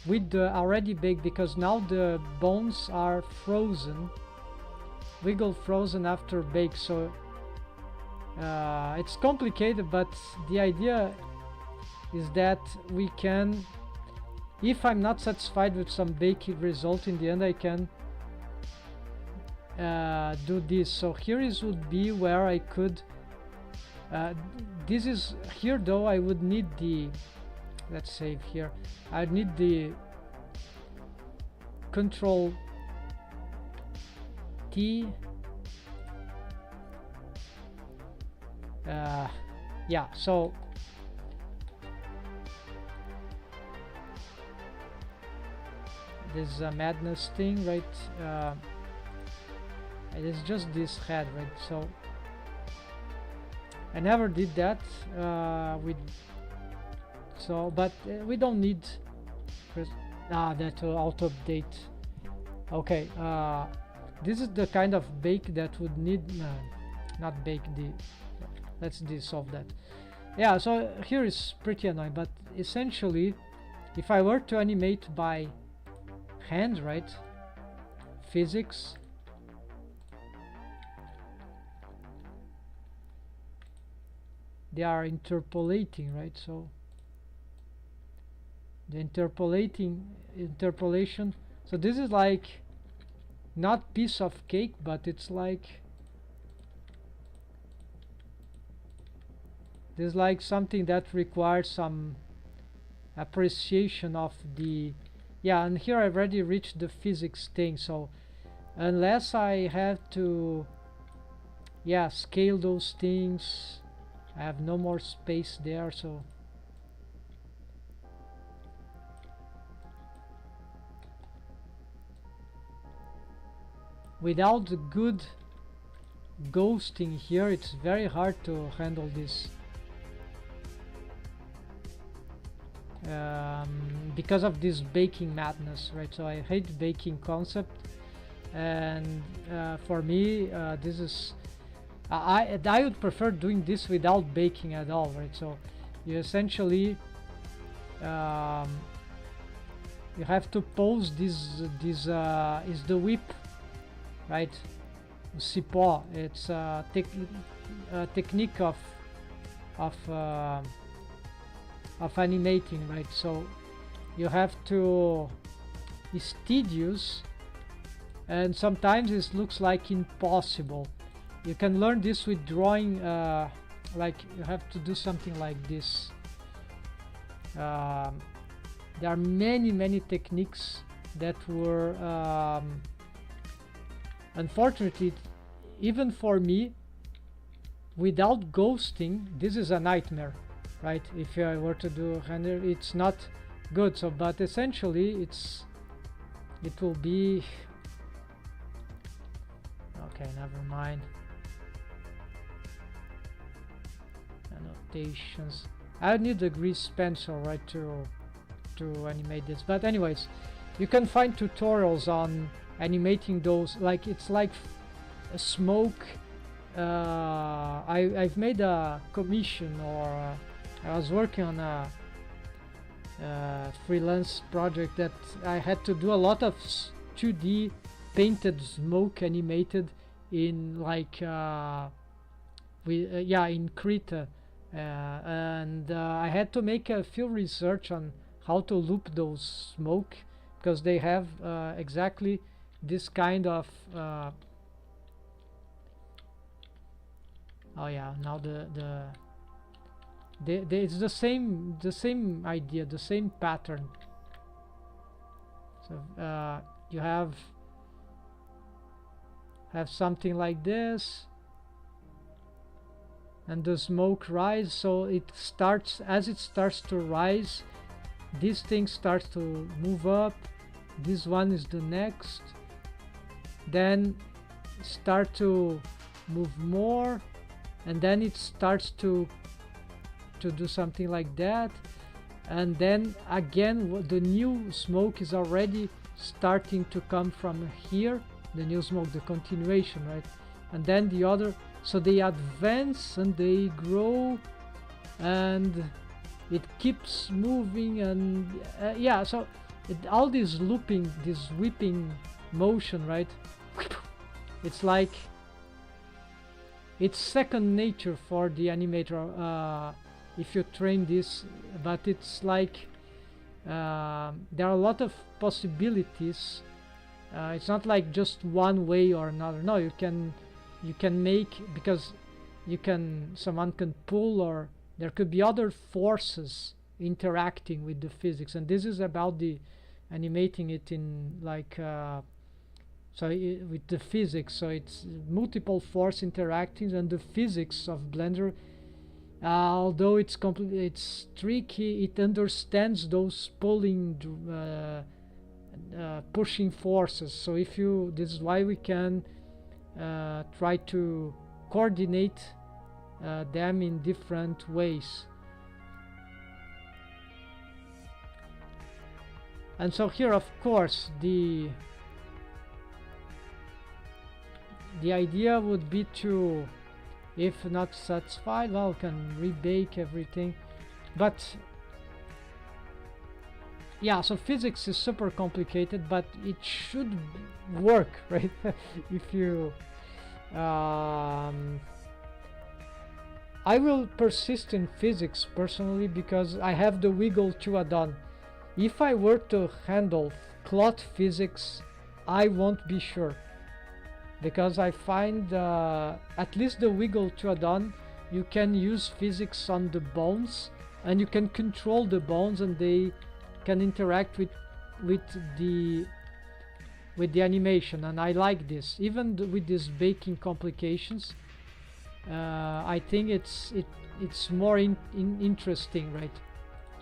with the already baked, because now the bones are frozen, wiggle frozen after bake. So it's complicated, but the idea is that we can, if I'm not satisfied with some baking result in the end, I can do this. So here is would be where I could this is here, though I would need the, let's save here, I'd need the Control T. Yeah, so this is a madness thing, right? It is just this head, right? So I never did that with, so, but we don't need that will auto update. Okay, this is the kind of bake that would need not bake the, let's dissolve that. Yeah, so here is pretty annoying, but essentially if I were to animate by hand, right, physics, they are interpolating, right? So the interpolation, so this is like not piece of cake, but it's like, this is like something that requires some appreciation of the, yeah. And here I've already reached the physics thing, so unless I have to scale those things, I have no more space there. So without the good ghosting here, it's very hard to handle this, because of this baking madness, right? So I hate baking concept, and for me this is, I would prefer doing this without baking at all, right? So you essentially you have to pose this is the whip, right? Sipo. It's a technique of uh, of animating, right? So you have to, it's tedious, and sometimes it looks like impossible. You can learn this with drawing, like you have to do something like this. There are many techniques that were unfortunately, even for me, without ghosting, this is a nightmare, right? If I were to do render, it's not good. So but essentially it will be okay, never mind. Annotations, I need a grease pencil, right, to animate this. But anyways, you can find tutorials on animating those, like it's like a smoke. I've made a commission, or I was working on a freelance project that I had to do a lot of 2D painted smoke animated in like in Krita, and I had to make a few research on how to loop those smoke, because they have exactly this kind of oh yeah, now it's the same idea, the same pattern. So you have something like this, and the smoke rise. So it starts, as it starts to rise, this thing starts to move up. This one is the next, then start to move more, and then it starts to do something like that, and then again the new smoke is already starting to come from here, the new smoke, the continuation, right? And then the other, so they advance and they grow, and it keeps moving, and yeah, so all this looping, this whipping motion, right? It's like it's second nature for the animator if you train this. But it's like there are a lot of possibilities. It's not like just one way or another. No, you can make, because someone can pull, or there could be other forces interacting with the physics, and this is about the animating it in like with the physics. So it's multiple force interacting, and the physics of Blender, although it's tricky, it understands those pulling pushing forces. So if you, this is why we can try to coordinate them in different ways. And so here, of course, the idea would be to, if not satisfied, well, can rebake everything. But yeah, so physics is super complicated, but it should work, right? If you I will persist in physics personally, because I have the wiggle to add-on. If I were to handle cloth physics, I won't be sure, because I find at least the wiggle to add-on, you can use physics on the bones, and you can control the bones, and they can interact with the animation, and I like this. Even with these baking complications, I think it's more interesting, right?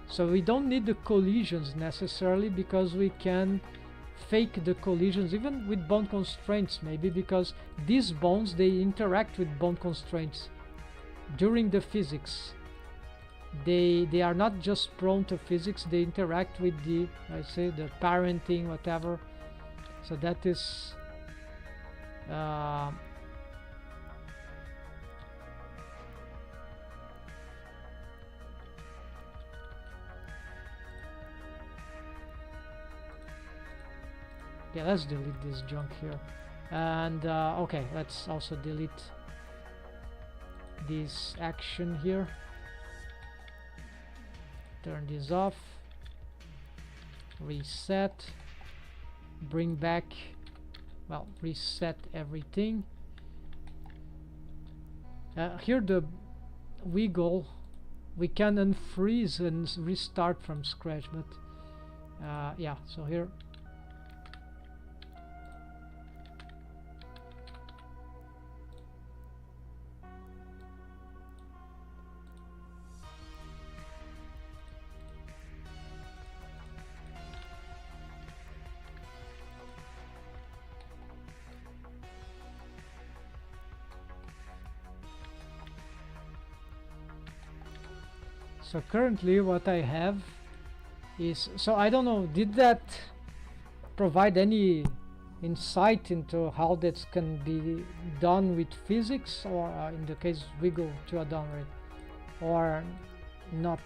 So we don't need the collisions necessarily, because we can fake the collisions even with bone constraints, maybe, because these bones, they interact with bone constraints during the physics. They are not just prone to physics, they interact with the, I say, the parenting, whatever. So that is yeah, let's delete this junk here. And okay, let's also delete this action here, turn this off, reset, bring back, well, reset everything. Here the wiggle, we can unfreeze and restart from scratch, but yeah, so here so currently what I have is, so I don't know, did that provide any insight into how that can be done with physics, or in the case wiggle to a down, right, or not?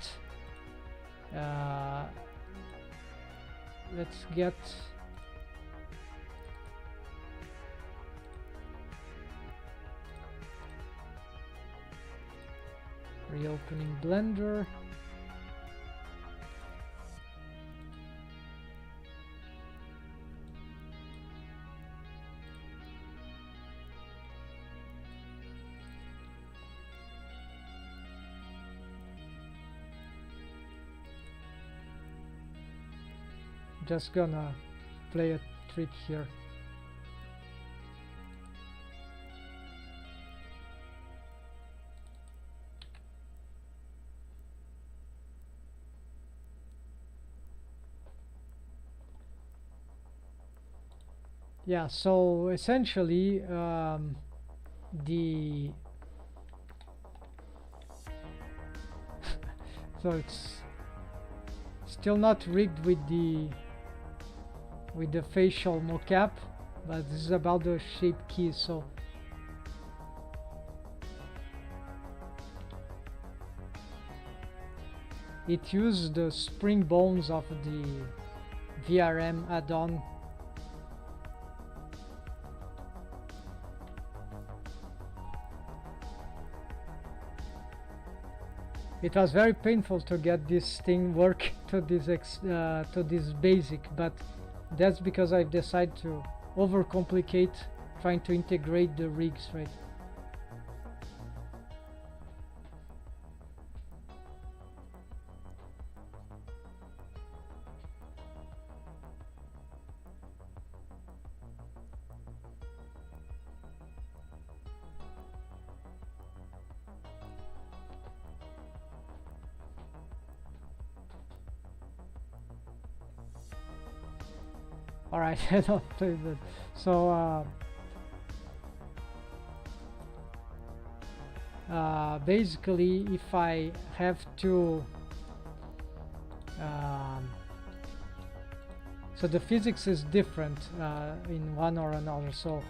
Let's get reopening Blender. Just gonna play a trick here. Yeah, so essentially the so it's still not rigged with the facial mocap, but this is about the shape keys. So it uses the spring bones of the VRM add-on. It was very painful to get this thing work to this basic, but that's because I've decided to overcomplicate trying to integrate the rigs, right? Alright, I don't play that. So basically, if I have to so the physics is different in one or another. So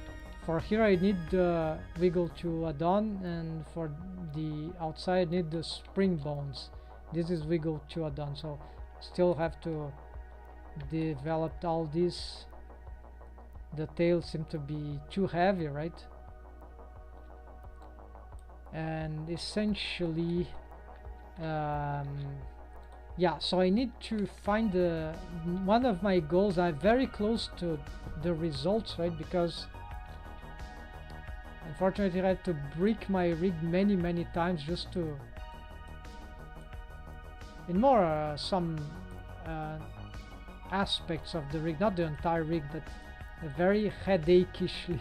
for here I need the wiggle to add-on, and for the outside I need the spring bones. This is wiggle to add-on, so still have to develop all this. The tails seem to be too heavy, right? And essentially yeah, so I need to find one of my goals. I'm very close to the results, right? Because unfortunately I had to break my rig many times just to, in more some aspects of the rig, not the entire rig, but very headacheishly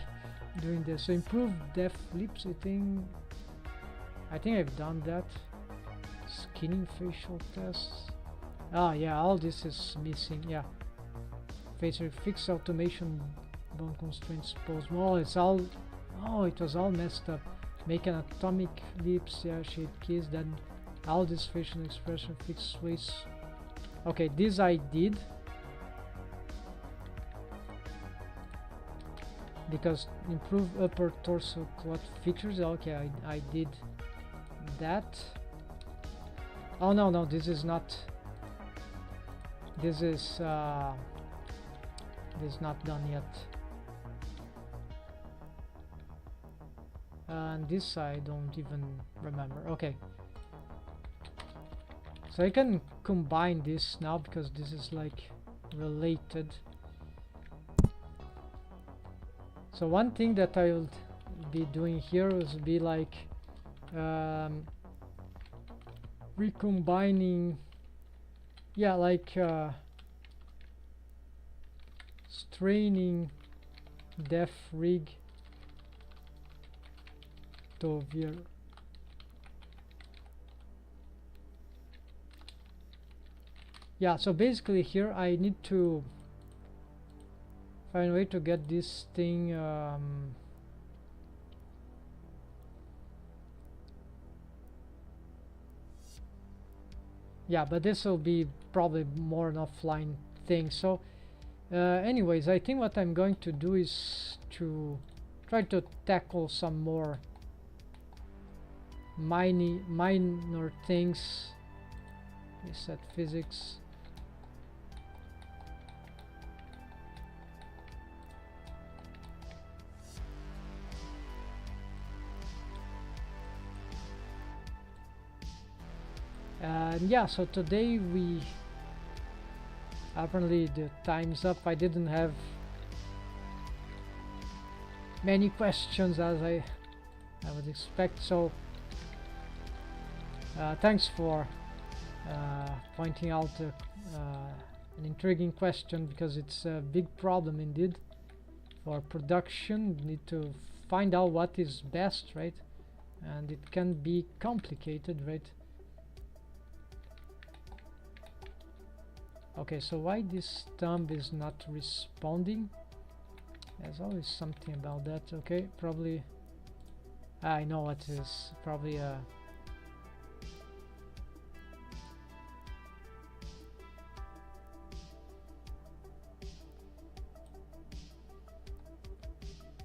doing this. So improve depth flips, I think I've done that. Skinning facial tests. Ah, yeah, all this is missing. Yeah, facial fix automation, bone constraints, pose more. It's all, oh, it was all messed up. Make an atomic lips, yeah, shape keys, then all this facial expression, fix waist. Okay, this I did because improve upper torso quad features. Okay, I did that. Oh no, this is not, this is not done yet. And this I don't even remember. Okay, so I can combine this now because this is like related. So one thing that I will be doing here is be like recombining, yeah, like straining def rig to vir. Yeah, so basically here I need to find a way to get this thing yeah, but this will be probably more an offline thing. So anyways, I think what I'm going to do is to try to tackle some more minor things. Reset physics. And yeah, so today we apparently the time's up. I didn't have many questions as I would expect, so thanks for pointing out an intriguing question, because it's a big problem indeed for production. You need to find out what is best, right? And it can be complicated, right? Okay, so why this thumb is not responding? There's always something about that. Okay, probably I know what it is. Probably a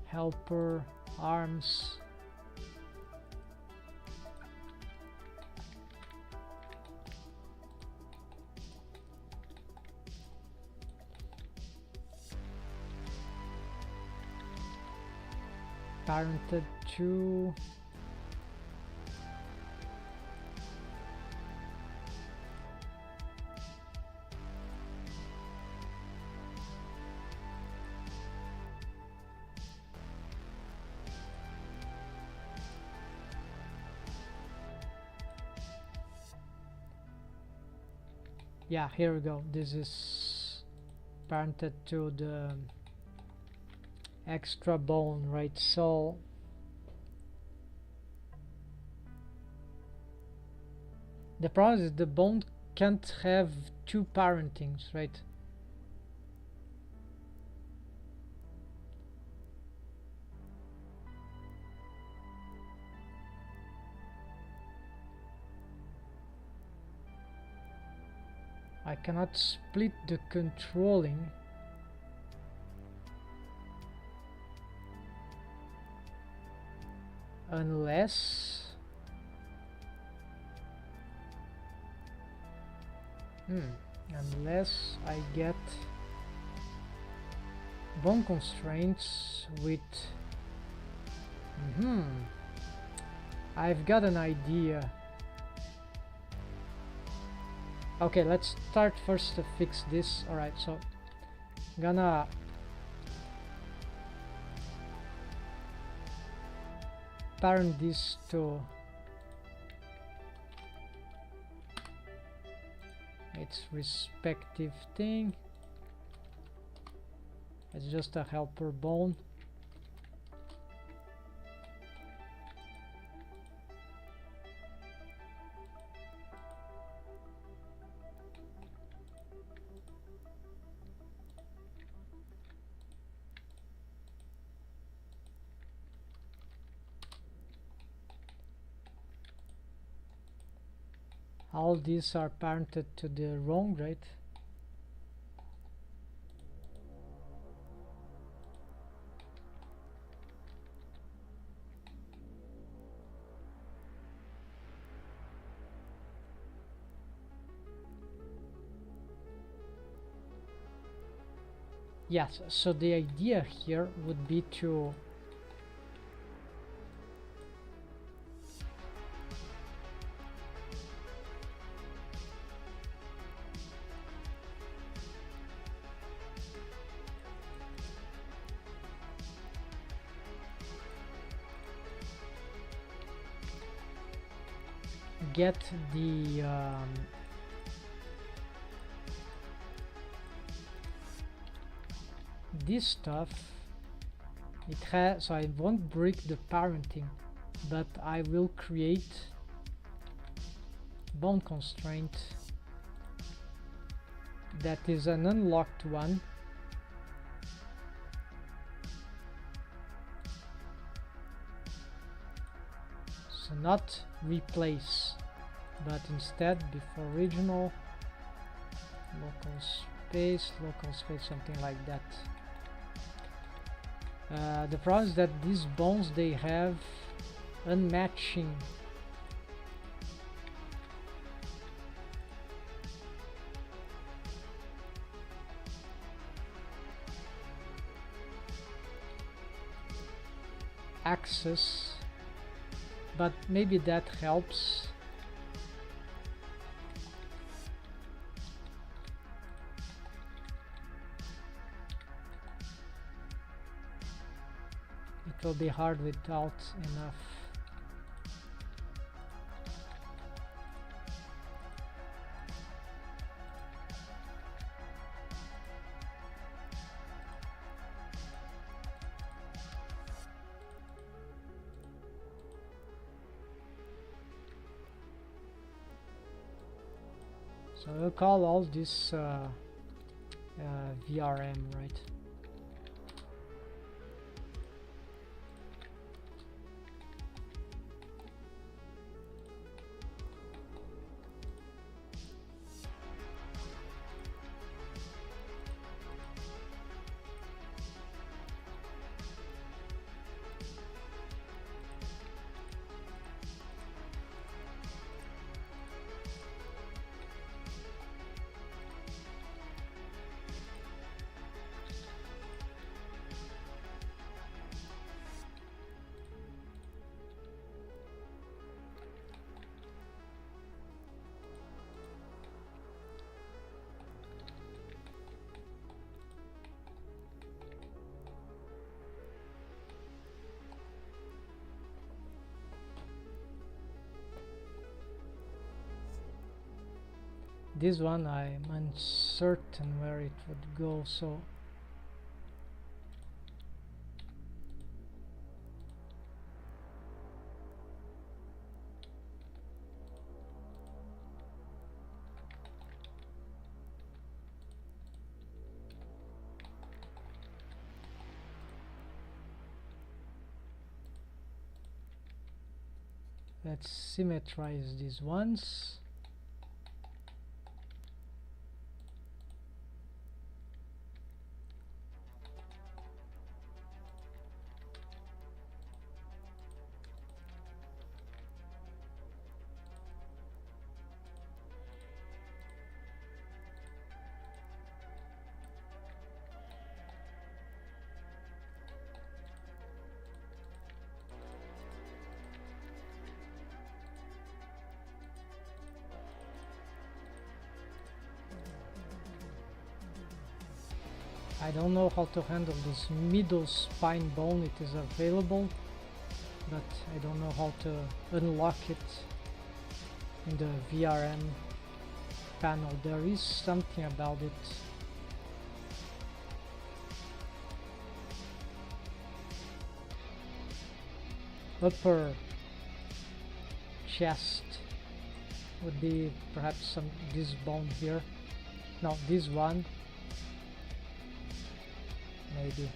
helper arms. Parented to yeah, here we go. This is parented to the extra bone, right? So the problem is the bone can't have two parentings, right? I cannot split the controlling. Unless unless I get bone constraints with I've got an idea. Okay, let's start first to fix this. Alright, so gonna parent this to its respective thing. It's just a helper bone. All these are parented to the wrong, right? Yes, so the idea here would be to get the this stuff, it has, so I won't break the parenting, but I will create bone constraint that is an unlocked one. So not replace, but instead before regional, local space, something like that. The problem is that these bones, they have unmatching access, but maybe that helps. It will be hard without enough. So we'll call all this VRM, right? This one I'm uncertain where it would go, so let's symmetrize these ones. I don't know how to handle this middle spine bone. It is available, but I don't know how to unlock it in the VRM panel. There is something about it. Upper chest would be perhaps this bone here. No, this one. Maybe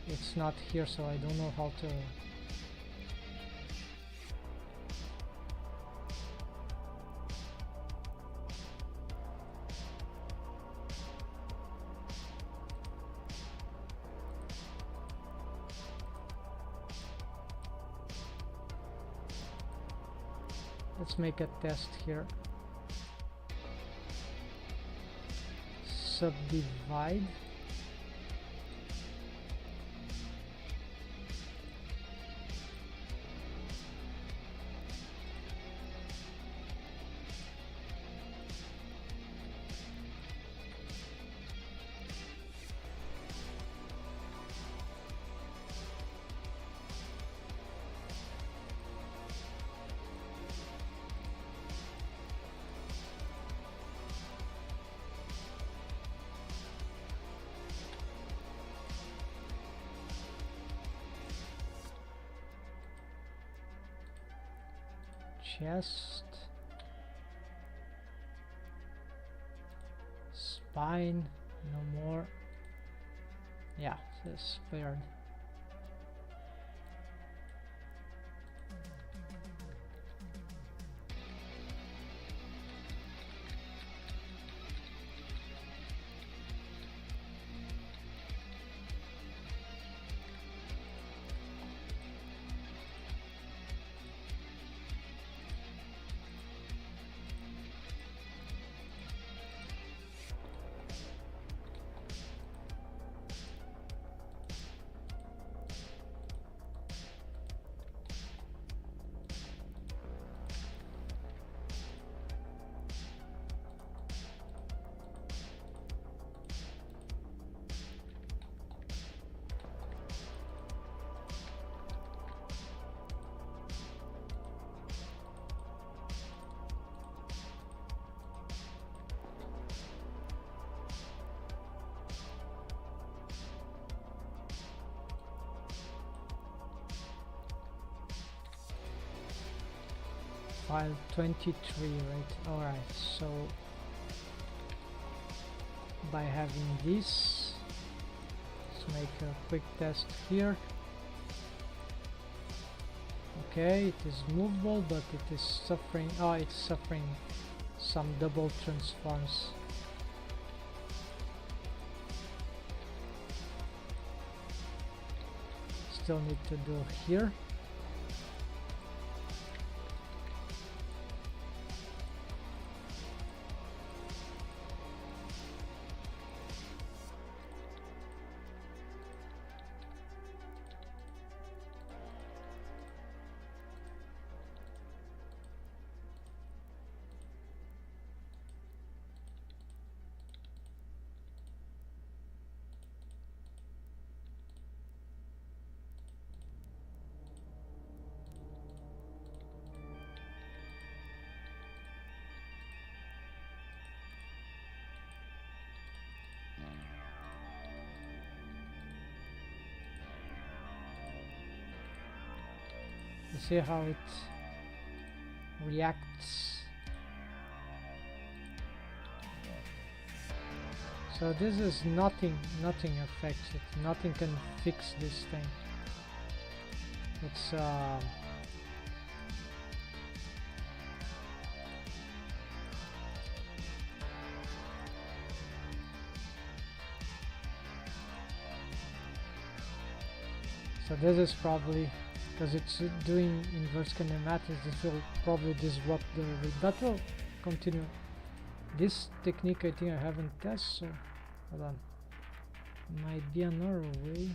it's not here, so I don't know how to. Let's make a test here. Subdivide. chest, spine, no more. Yeah, it's spared. File 23, right? Alright, so by having this, let's make a quick test here. Okay, it is movable, but it is suffering, it's suffering some double transforms. Still need to do here. You see how it reacts. So this is nothing affects it. Nothing can fix this thing. It's so this is probably because it's doing inverse kinematics. This will probably disrupt the read, but we'll continue. This technique I think I haven't tested, so hold on. Might be another way.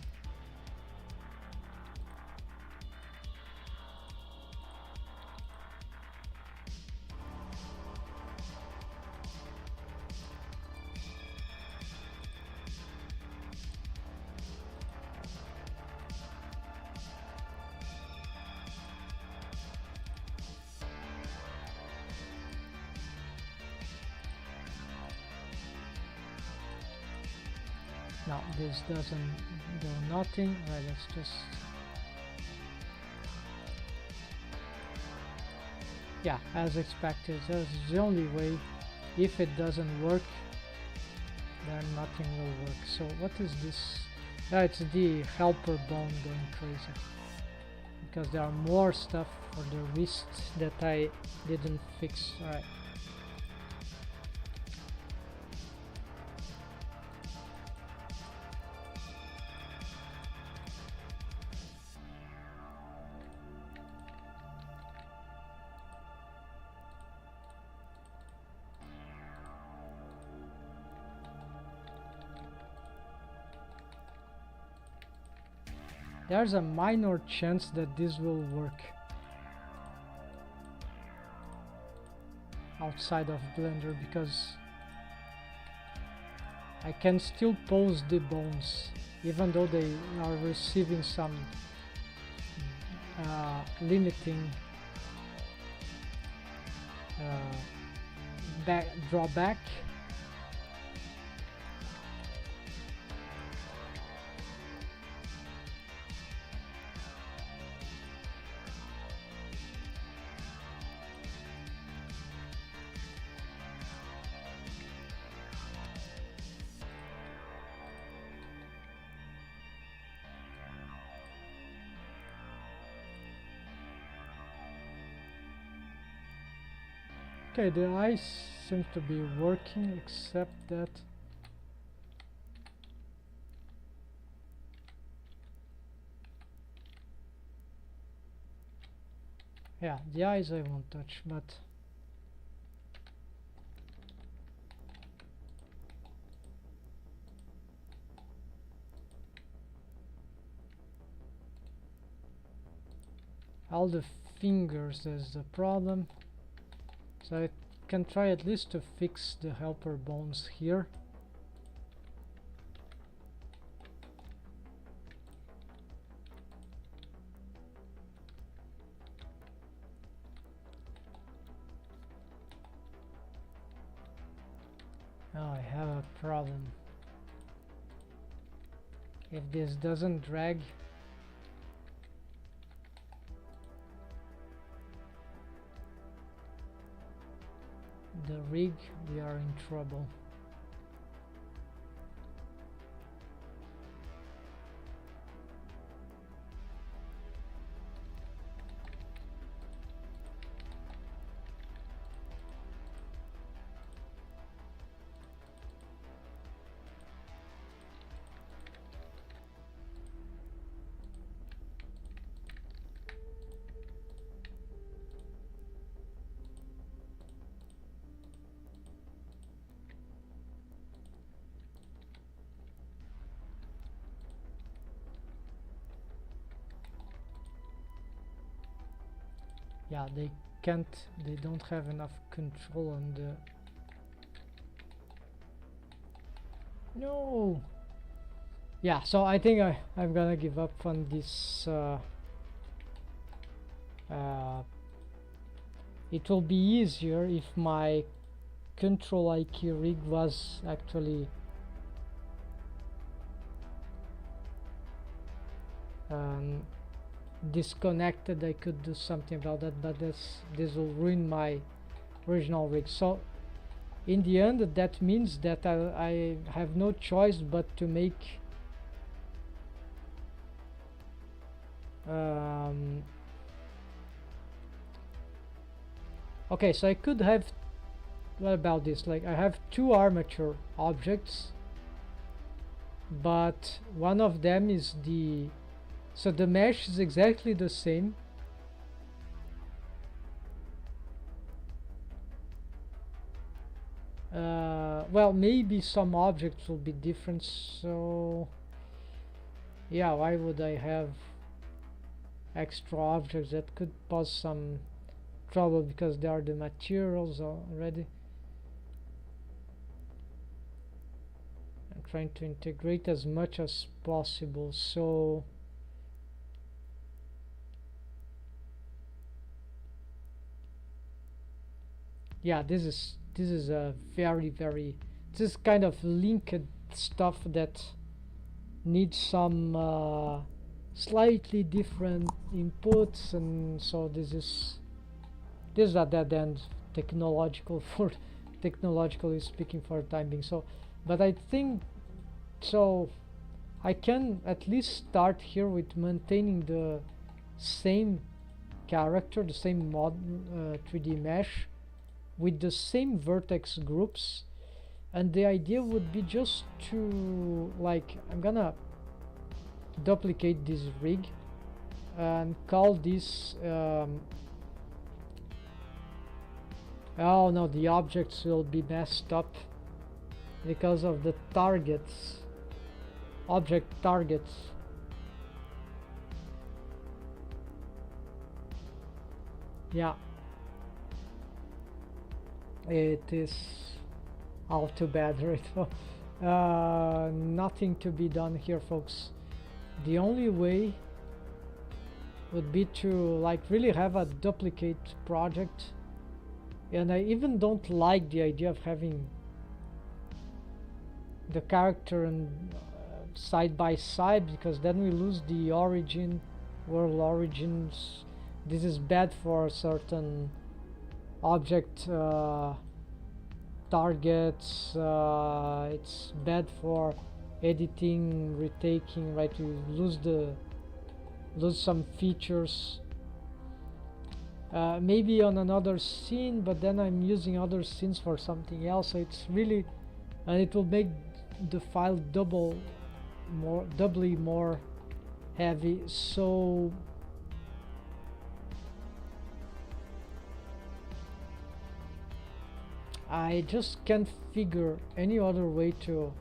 No, this doesn't do nothing. Right, let's just... Yeah, as expected. That's the only way. If it doesn't work, then nothing will work. So what is this? It's the helper bone going crazy. Because there are more stuff for the wrist that I didn't fix. Alright. There's a minor chance that this will work outside of Blender because I can still pose the bones even though they are receiving some limiting drawback. Okay, the eyes seems to be working, except that yeah, the eyes I won't touch, but all the fingers is the problem. So I can try at least to fix the helper bones here. Oh, I have a problem. If this doesn't drag, the rig, we are in trouble. Yeah, they don't have enough control on the... No! Yeah, so I think I'm gonna give up on this. It will be easier if my control IQ rig was actually disconnected. I could do something about that, but this will ruin my original rig. So in the end, that means that I have no choice but to make okay, so I could have, what about this, like I have two armature objects, but one of them is so the mesh is exactly the same, well, maybe some objects will be different, so yeah, why would I have extra objects? That could cause some trouble because they are the materials already. I'm trying to integrate as much as possible, so yeah, this is a very this is kind of linked stuff that needs some slightly different inputs, and so this is a dead end technologically speaking for the time being. So but I think so I can at least start here with maintaining the same character, the same 3D mesh with the same vertex groups, and the idea would be just to, like, I'm gonna duplicate this rig and call this oh no, the objects will be messed up because of the targets, object targets. Yeah, it is all too bad, right? Nothing to be done here, folks. The only way would be to, like, really have a duplicate project, and I even don't like the idea of having the character and side by side, because then we lose the origin, world origins. This is bad for certain object targets. It's bad for editing, retaking, right? You lose some features. maybe on another scene, but then I'm using other scenes for something else, so it's really, and it will make the file doubly more heavy. So I just can't figure any other way to,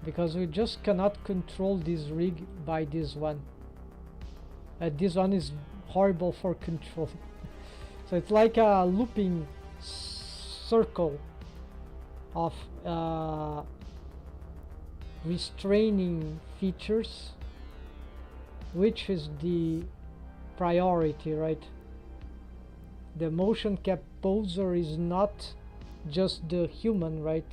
because we just cannot control this rig by this one. This one is horrible for control. So it's like a looping circle of restraining features, which is the priority, right? The motion cap poser is not just the human, right,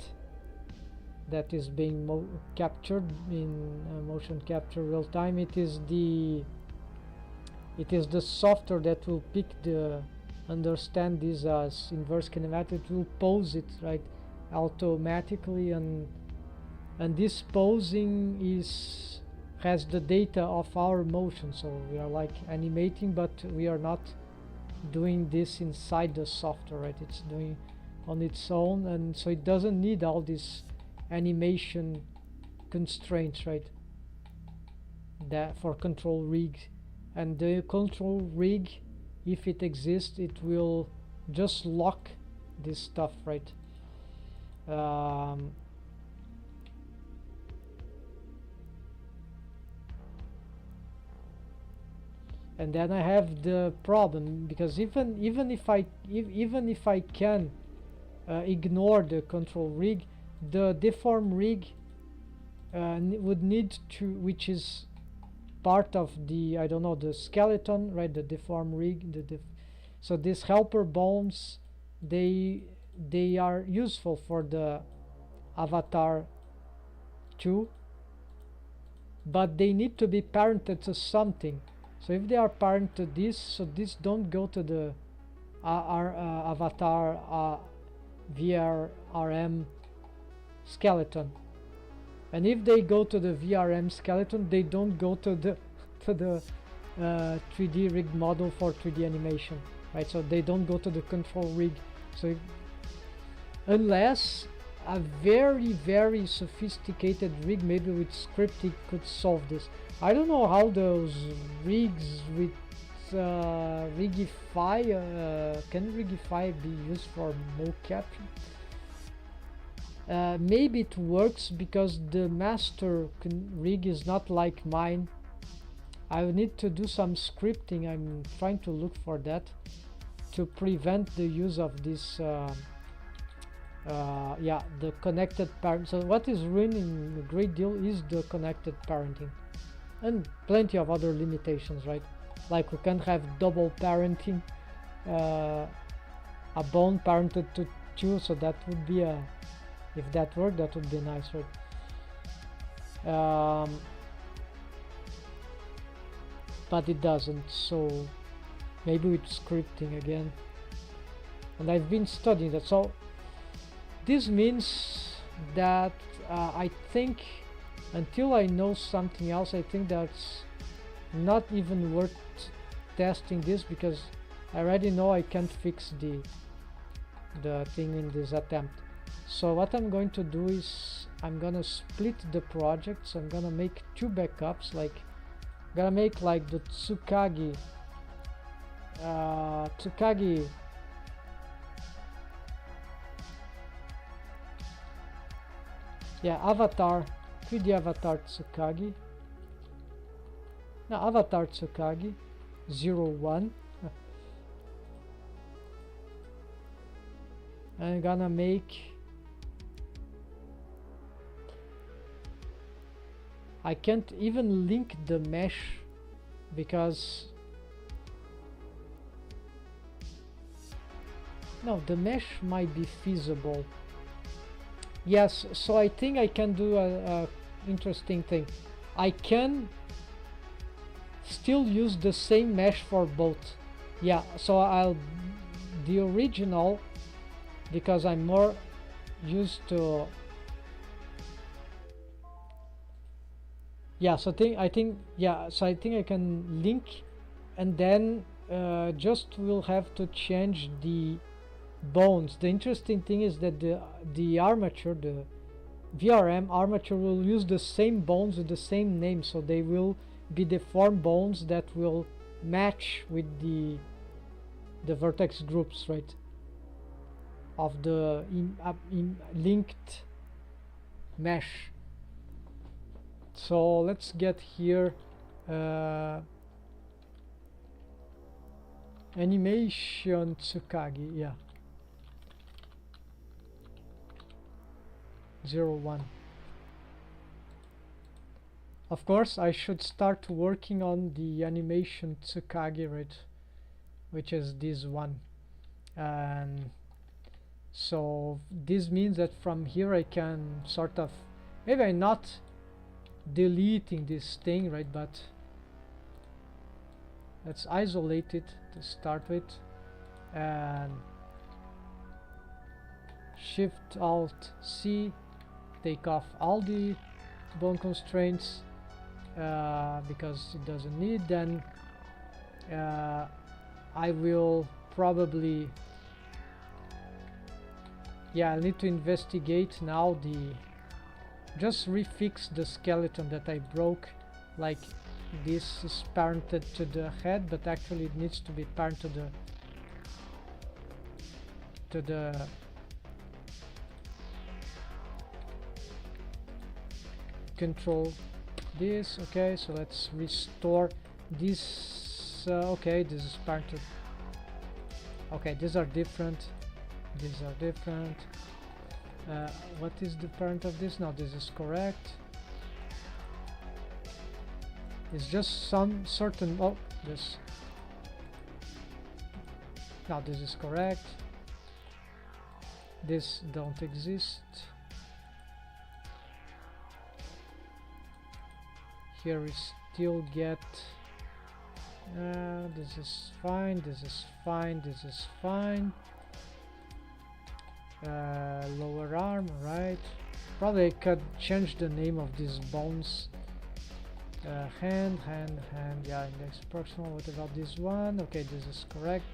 that is being captured in motion capture real time. It is the software that will pick the, understand this as inverse kinematic. It will pose it, right, automatically, and this posing has the data of our motion. So we are like animating, but we are not doing this inside the software, right? It's doing on its own, and so it doesn't need all these animation constraints, right, that for control rig. And the control rig, if it exists, it will just lock this stuff, right? And then I have the problem, because even if I can ignore the control rig, the deform rig would need to, which is part of the, I don't know, the skeleton, right? The deform rig, so these helper bones, they are useful for the avatar too, but they need to be parented to something. So if they are parented to this, so this don't go to the our avatar VRM skeleton, and if they go to the VRM skeleton, they don't go to the 3D rig model for 3D animation, right? So they don't go to the control rig. So unless a very sophisticated rig, maybe with scripting, could solve this. I don't know how those rigs with Rigify, can Rigify be used for mocap? Maybe it works because the master rig is not like mine. I will need to do some scripting. I'm trying to look for that to prevent the use of this yeah, the connected parent. So what is ruining a great deal is the connected parenting, and plenty of other limitations, right? Like we can't have double parenting, a bone parented to two, so that would be a, if that worked, that would be nice, right? But it doesn't, so maybe with scripting again. And I've been studying that, so this means that I think until I know something else, I think that's not even worth testing this, because I already know I can't fix the thing in this attempt. So what I'm going to do is I'm gonna split the project. So I'm gonna make two backups, like I'm gonna make like the Tsukagi yeah, avatar, 3D avatar Tsukagi. Now avatar Tsukagi 01. I'm gonna make, I can't even link the mesh because no, the mesh might be feasible. Yes, so I think I can do a interesting thing. I can still use the same mesh for both. Yeah, so the original, because I'm more used to Yeah, so I think I can link, and then just we'll have to change the bones. The interesting thing is that the armature, the VRM armature, will use the same bones with the same name, so they will be deformed bones that will match with the vertex groups, right, of the linked mesh. So let's get here animation Tsukagi, yeah, 01. Of course I should start working on the animation Tsukagi, right, which is this one. And so this means that from here I can sort of, maybe I'm not deleting this thing, right, but let's isolate it to start with, and Shift Alt C, take off all the bone constraints because it doesn't need. Then I will probably, yeah, I need to investigate now just refix the skeleton that I broke. Like this is parented to the head, but actually it needs to be parented to the control this. Okay, so let's restore this. Okay, this is parented. Okay, these are different. These are different. What is the parent of this? No, this is correct. It's just some certain, oh, this. Now this is correct. This don't exist. Here we still get this is fine, this is fine, this is fine. Lower arm, right? Probably I could change the name of these bones. Hand, yeah, index proximal. What about this one? Okay, this is correct.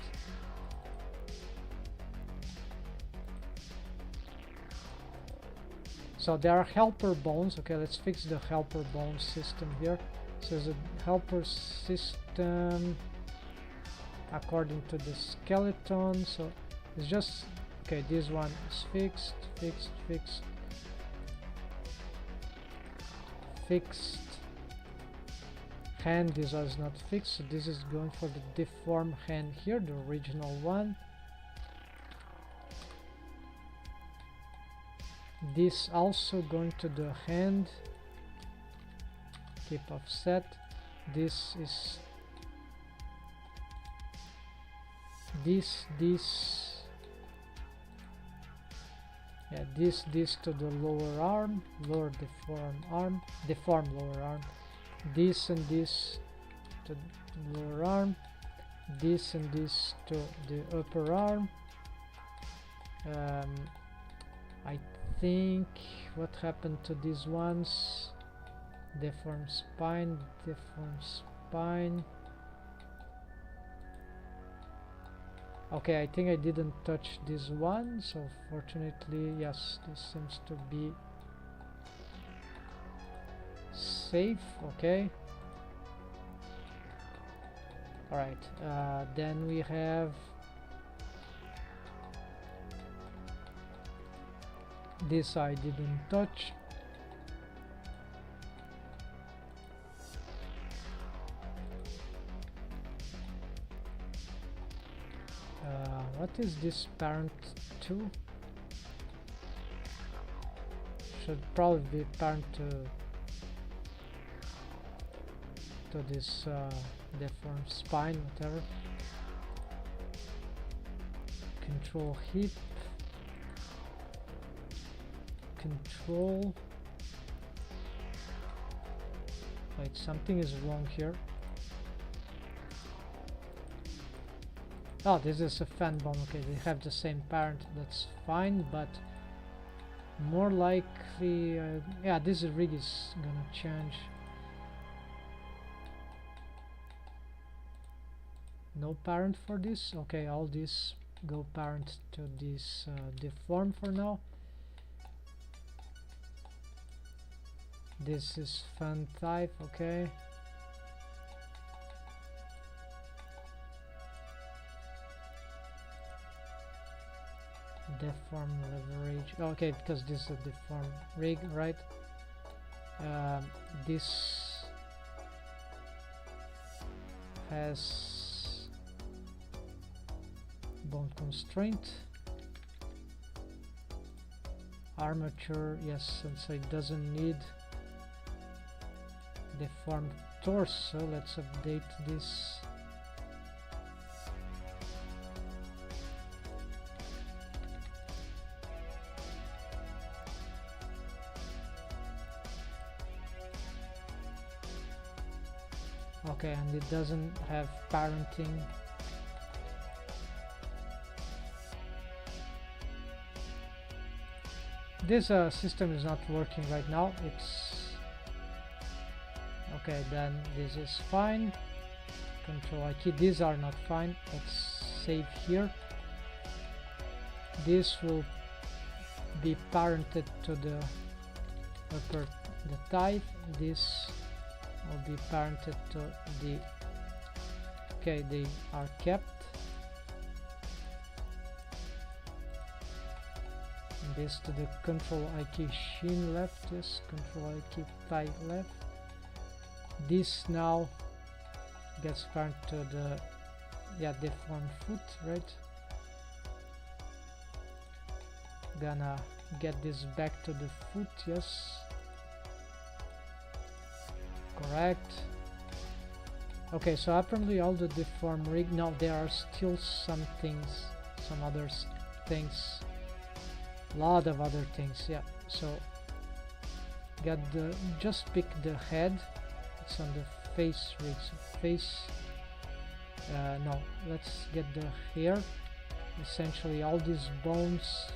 So there are helper bones. Okay, let's fix the helper bone system here. So there's a helper system according to the skeleton. So it's just, okay, this one is fixed, fixed. Hand, this was not fixed, so this is going for the deformed hand here, the original one. This also going to the hand, keep offset. This is this yeah, this to the lower arm, lower deformed lower arm. This and this to the lower arm, this and this to the upper arm. I think what happened to these ones? Deform spine. Okay, I think I didn't touch this one, so fortunately, yes, this seems to be safe. Okay, all right, then we have this I didn't touch. What is this parent 2? Should probably be parent to this deformed spine, whatever. Control hip. Control. Wait, something is wrong here. Oh, this is a fan bomb. Okay, they have the same parent, that's fine, but more likely, yeah, this rig is gonna change. No parent for this. Okay, all this go parent to this deform for now. This is fun type. Okay. Deform leverage. Okay, because this is a deform rig, right? This has bone constraint. Armature, yes, since it doesn't need deformed torso. Let's update this. Okay, and it doesn't have parenting. This system is not working right now. It's okay, then this is fine. Control I key. These are not fine. Let's save here. This will be parented to the upper the type. This will be parented to the okay, they are kept. And this to the control I key shin left, yes, control I key thigh left. This now gets parent to the deformed foot, right? Gonna get this back to the foot, yes. Correct. Okay, so apparently all the deform rig, now there are still some things, some other things, a lot of other things, yeah. So got the, just pick the head, it's on the face rig, so face, no, let's get the hair, essentially all these bones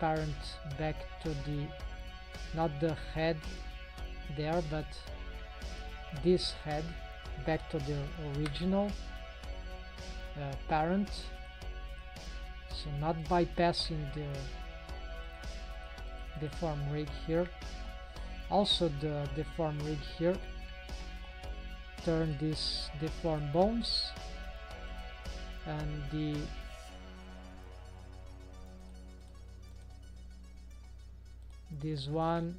parent back to the, not the head there, but this head back to the original parent, so not bypassing the deform rig here. Also the deform rig here, turn these deform bones and this one.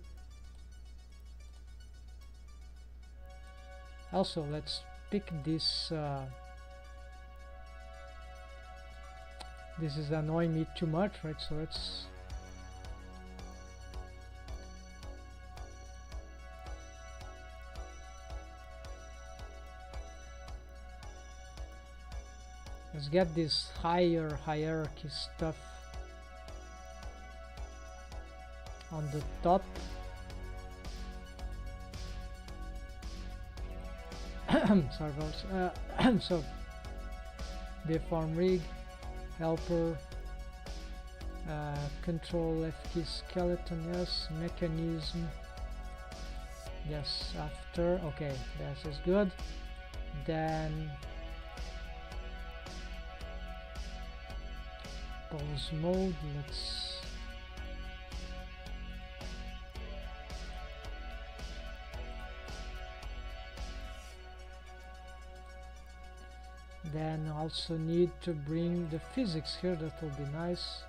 Also, let's pick this. This is annoying me too much, right? So let's get this higher hierarchy stuff on the top. Sorry folks. So deform rig, helper, control F key skeleton, yes, mechanism, yes, after, okay, that is good. Then pose mode, let's then also need to bring the physics here, that will be nice.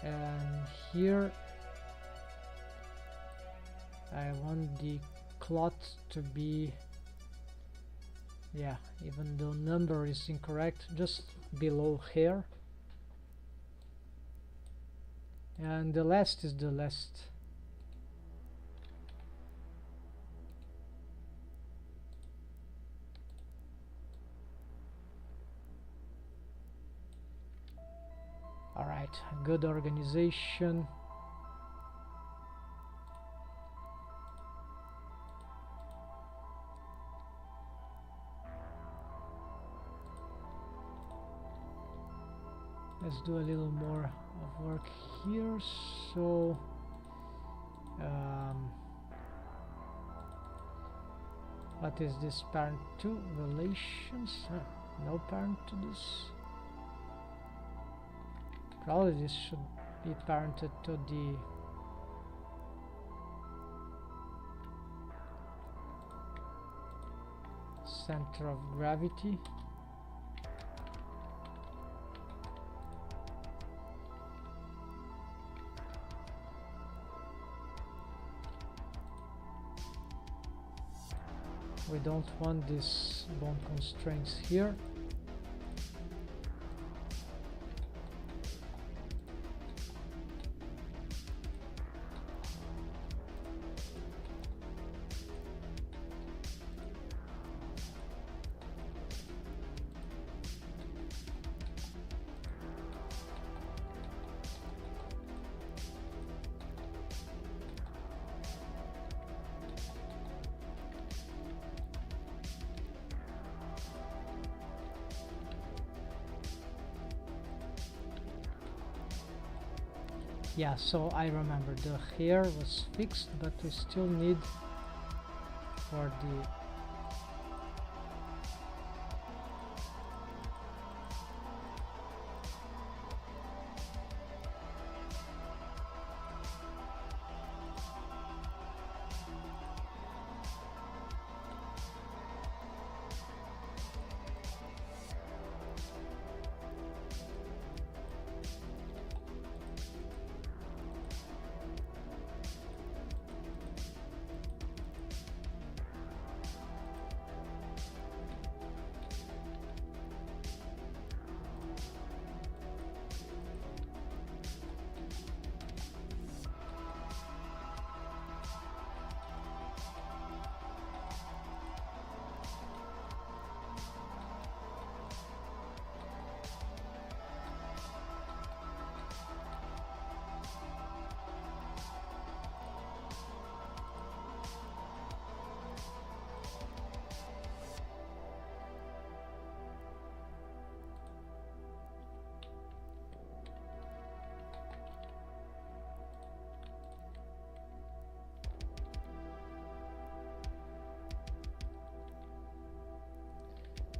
And here I want the cloth to be, yeah, even though number is incorrect, just below hair. And the last is the last. Alright, good organization. Let's do a little more of work here. So What is this parent to relations? No parent to this. Probably this should be parented to the center of gravity. We don't want these bone constraints here. Yeah, so I remember the hair was fixed, but we still need for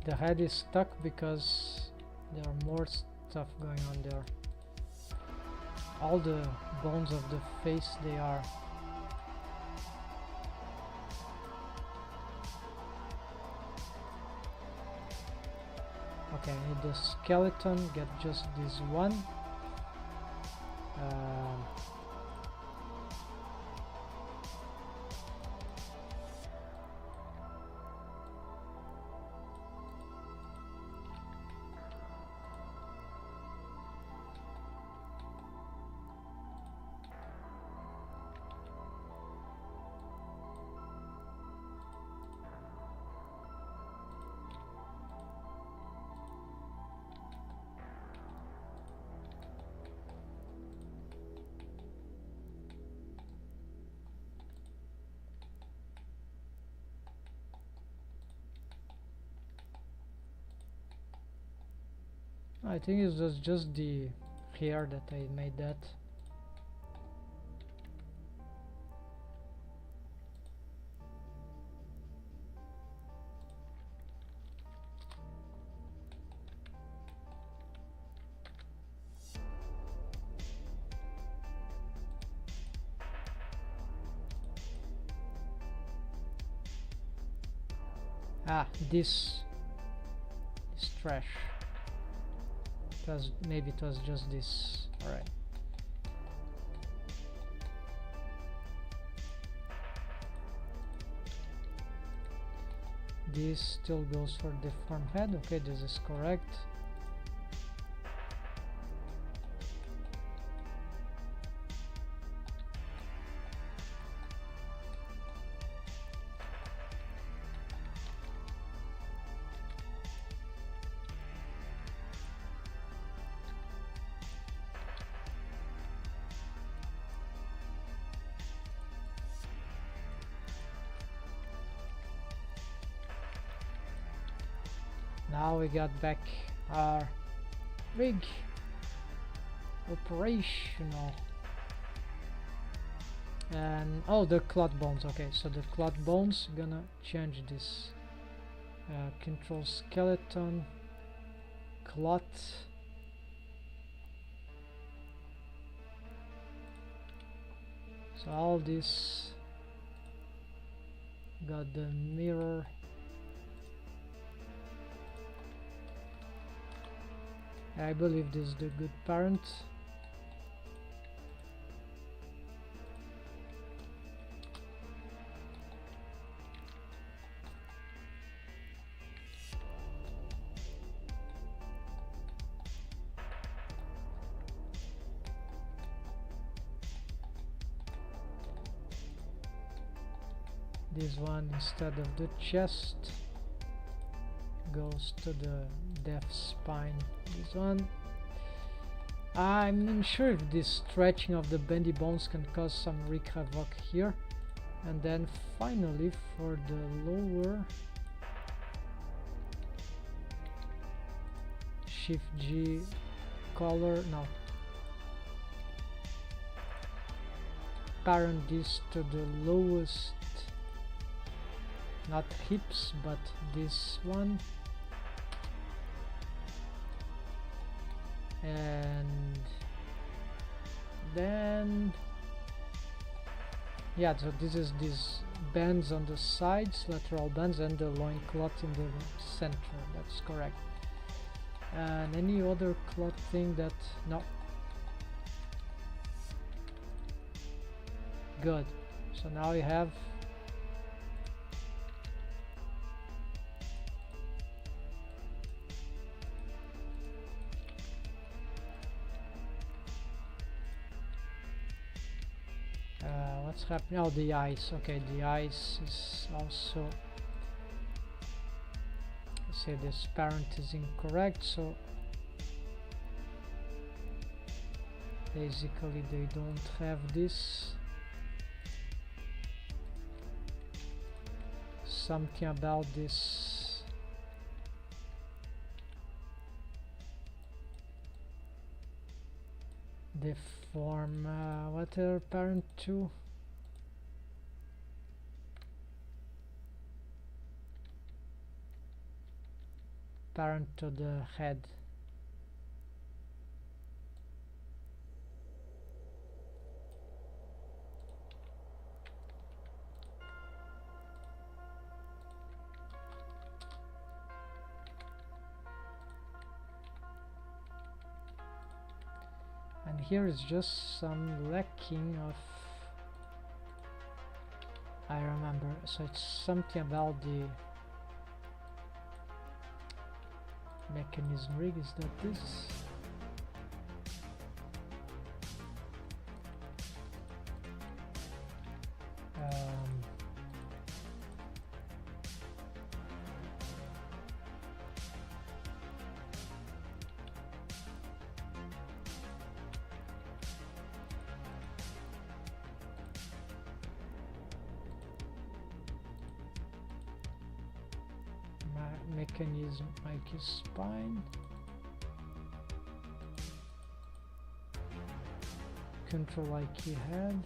the head is stuck because there are more stuff going on there. All the bones of the face, they are okay. I need the skeleton, get just this one. I think it was just the hair that I made that. This is trash. Maybe it was just this. All right. This still goes for the deformed head. Okay, this is correct. Now we got back our rig operational. And oh, the clot bones. Okay, so the clot bones, gonna change this. Control skeleton clot. So all this got the mirror. I believe this is the good parent. This one, instead of the chest, goes to the death spine. This one, I'm unsure if this stretching of the bendy bones can cause some wreak havoc here. And then finally for the lower, Shift G color, no, parent this to the lowest, not hips but this one, and then yeah, so this is these bands on the sides, lateral bands, and the loincloth in the center. That's correct. And any other cloth thing that, no, good. So now we have what's happening. Oh, the eyes. Okay, the eyes is also, say this parent is incorrect, so basically they don't have this. Something about this deform, what are parent to? Parent to the head. And here is just some lacking of, I remember, so it's something about the mechanism rig. Is that this? Mechanism like spine, control like head,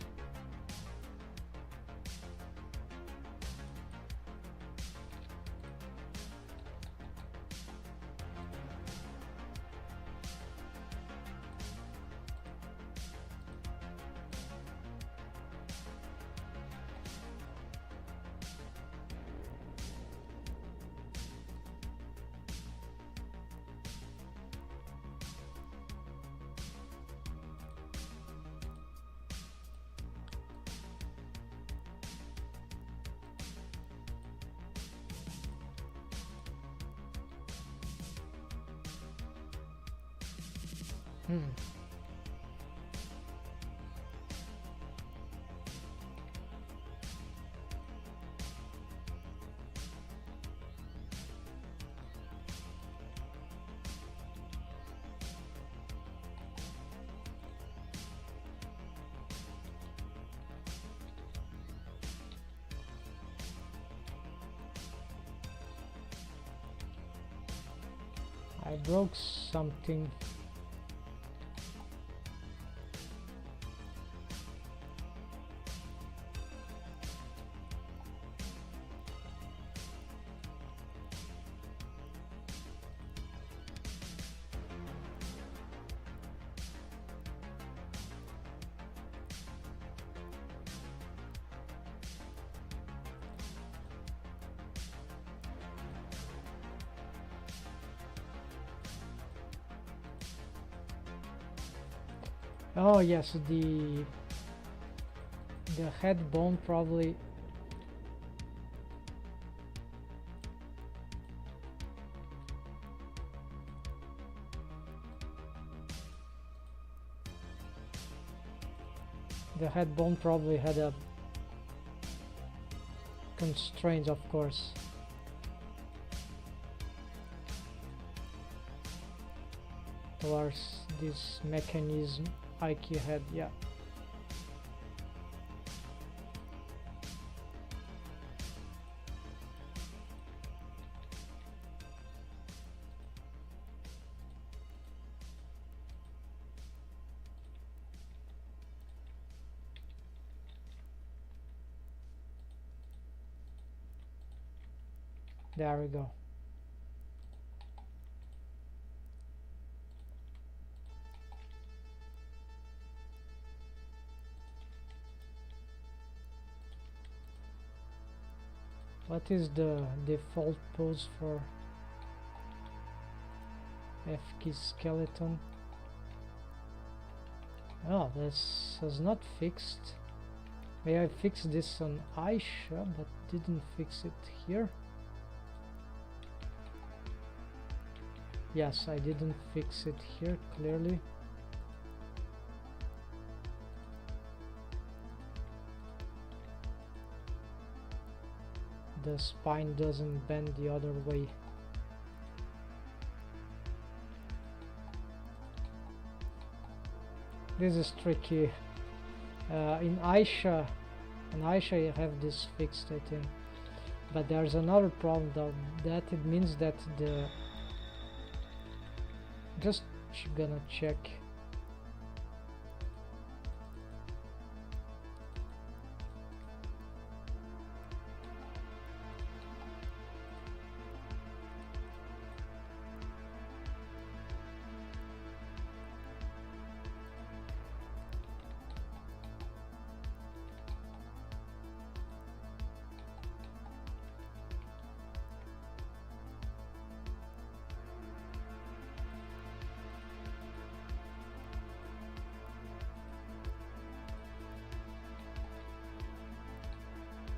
I broke something. Oh yes, the head bone probably. The head bone probably had a constraint, of course. Towards this mechanism IQ head, yeah. There we go. What is the default pose for F-key skeleton? Oh, this is not fixed. May I fix this on Aisha, but didn't fix it here? Yes, I didn't fix it here, clearly. The spine doesn't bend the other way. This is tricky. In Aisha you have this fixed, I think. But there's another problem though, that it means that the... Just gonna check.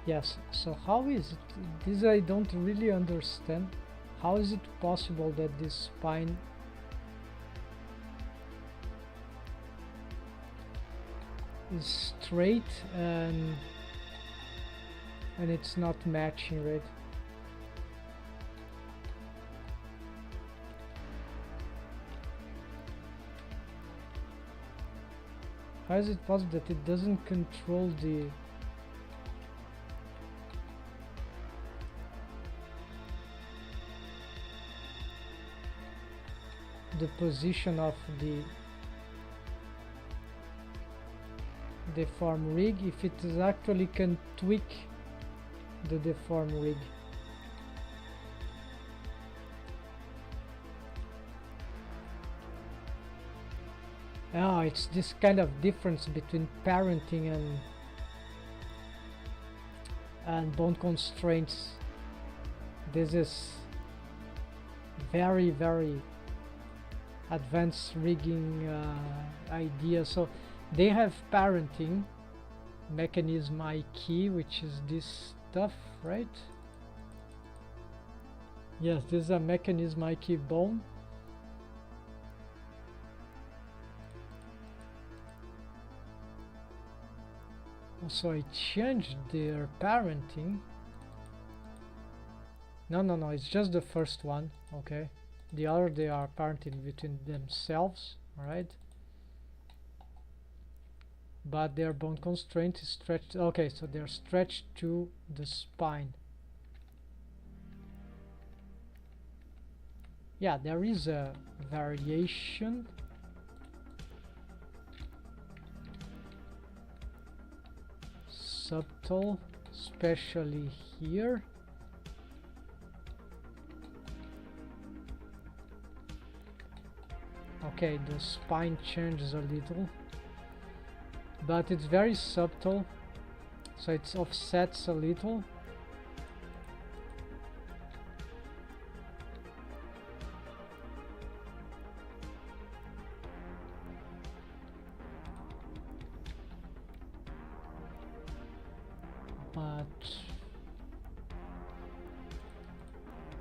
Yes, so how is it? This I don't really understand. How is it possible that this spine is straight and it's not matching, right? How is it possible that it doesn't control the position of the deform rig, if it is actually can tweak the deform rig? Oh, it's this kind of difference between parenting and bone constraints. This is very, very advanced rigging idea. So they have parenting mechanism key, which is this stuff, right? Yes, this is a mechanism key bone. So I changed their parenting. No, it's just the first one. Okay, the other, they are parenting between themselves, right? But their bone constraint is stretched. Okay, so they're stretched to the spine. Yeah, there is a variation. Subtle, especially here. Okay, the spine changes a little, but it's very subtle, so it offsets a little. not,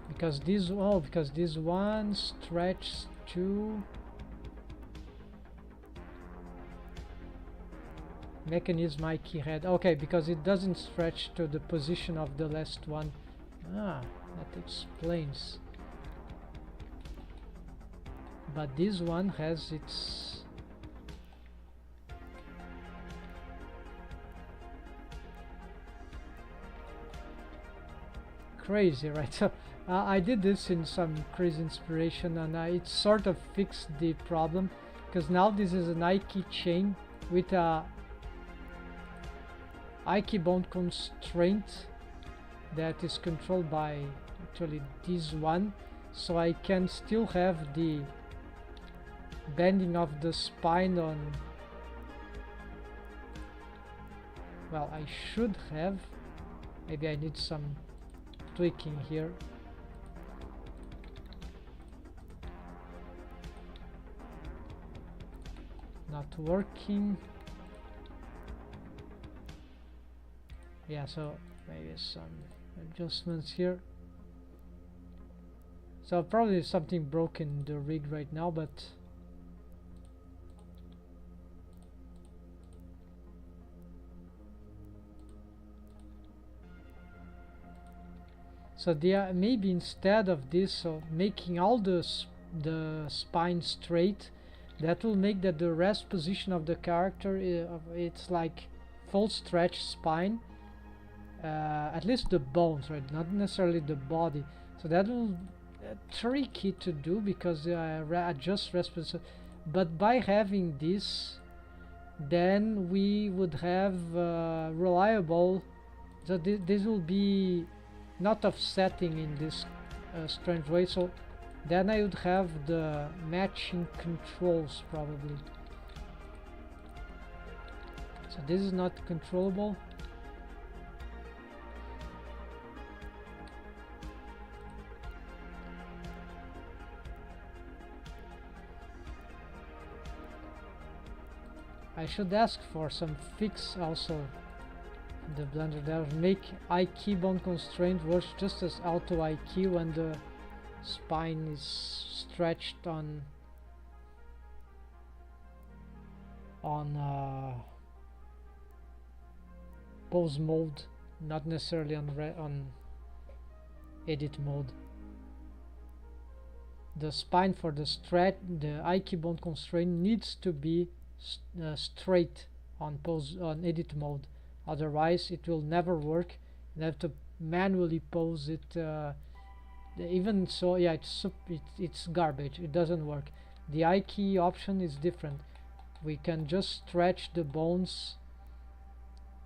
because this one stretches to mechanism IK head. Okay, because it doesn't stretch to the position of the last one. Ah, that explains. But this one has its crazy, right? So I did this in some crazy inspiration, and it sort of fixed the problem, because now this is an IK chain with a IK bound constraint that is controlled by actually this one, so I can still have the bending of the spine on, well, I should have, maybe I need some tweaking here. Not working. Yeah, so maybe some adjustments here. So probably something broken in the rig right now, but so maybe instead of this, so making all the spine straight, that will make that the rest position of the character it's like full stretch spine, at least the bones, right? Not necessarily the body. So that will tricky to do because adjust rest position. But by having this, then we would have reliable. So this will be not offsetting in this strange way, so then I would have the matching controls probably. So this is not controllable. I should ask for some fix also. The Blender that will make IK bone constraint works just as auto IK when the spine is stretched on pose mode, not necessarily on edit mode. The spine for the IK bone constraint needs to be straight on edit mode. Otherwise it will never work. You have to manually pose it. Even so, yeah, it's garbage. It doesn't work. The IK option is different. We can just stretch the bones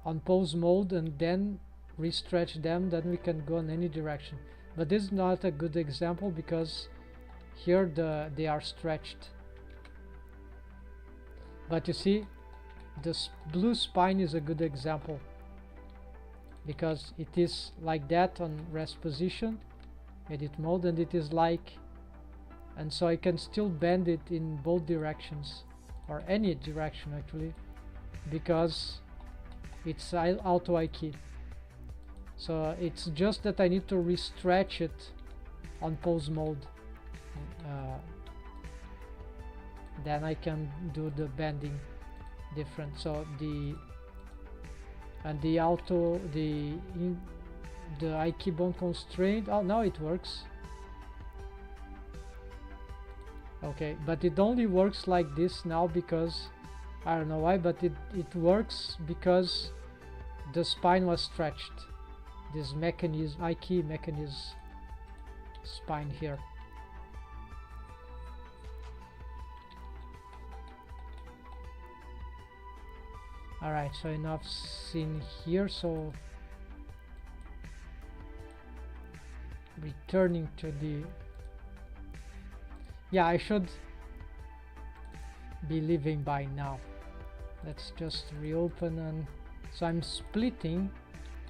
on pose mode and then re-stretch them. Then we can go in any direction. But this is not a good example because here they are stretched. But you see, this blue spine is a good example because it is like that on rest position, edit mode, and it is like, and so I can still bend it in both directions, or any direction actually, because it's auto IK. So it's just that I need to re-stretch it on pose mode, then I can do the bending different. So the IK bone constraint, oh, now it works. Okay, but it only works like this now because I don't know why, but it works because the spine was stretched. This mechanism, IK mechanism spine here. Alright, so enough scene here, so returning to the, yeah, I should be leaving by now. Let's just reopen, and so I'm splitting,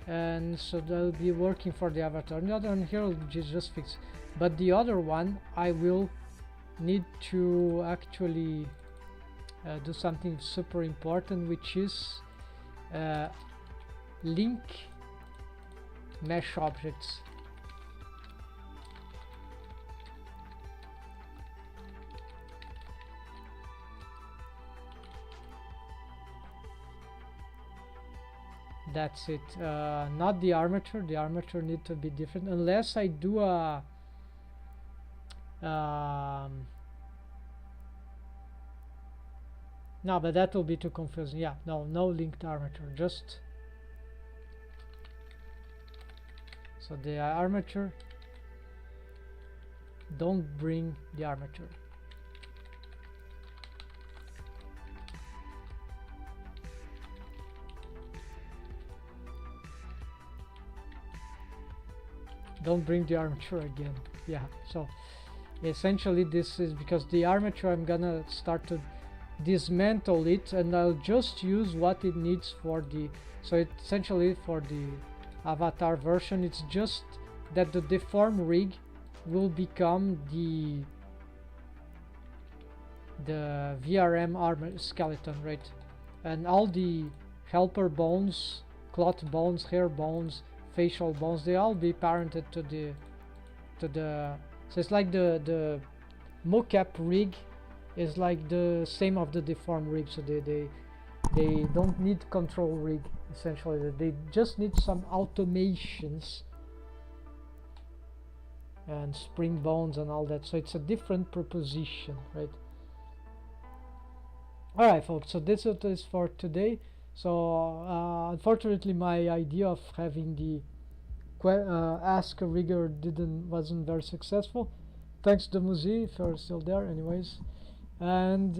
and so they'll be working for the avatar. The other one here will just fix, but the other one I will need to actually do something super important, which is link mesh objects. That's it. Not the armature. The armature need to be different unless I do a no, but that will be too confusing. Yeah, no linked armature, just so the armature, don't bring the armature. Don't bring the armature again. Yeah, so essentially this is because the armature I'm gonna start to dismantle it, and I'll just use what it needs for the, so it essentially for the avatar version it's just that the deform rig will become the VRM armor skeleton, right? And all the helper bones, cloth bones, hair bones, facial bones, they all be parented to the so it's like the mocap rig is like the same of the deform rig, so they don't need control rig, essentially they just need some automations and spring bones and all that, so it's a different proposition, right? Alright folks, so this is for today. So unfortunately my idea of having the ask a rigger wasn't very successful. Thanks to Muzi if you're still there anyways. And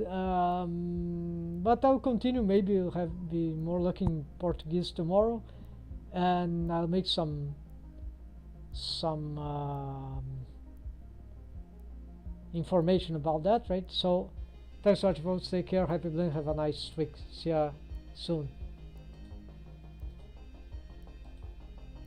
but I'll continue, maybe I'll be more looking Portuguese tomorrow, and I'll make some information about that, right? So thanks so much folks, take care, happy playing, have a nice week, see ya soon.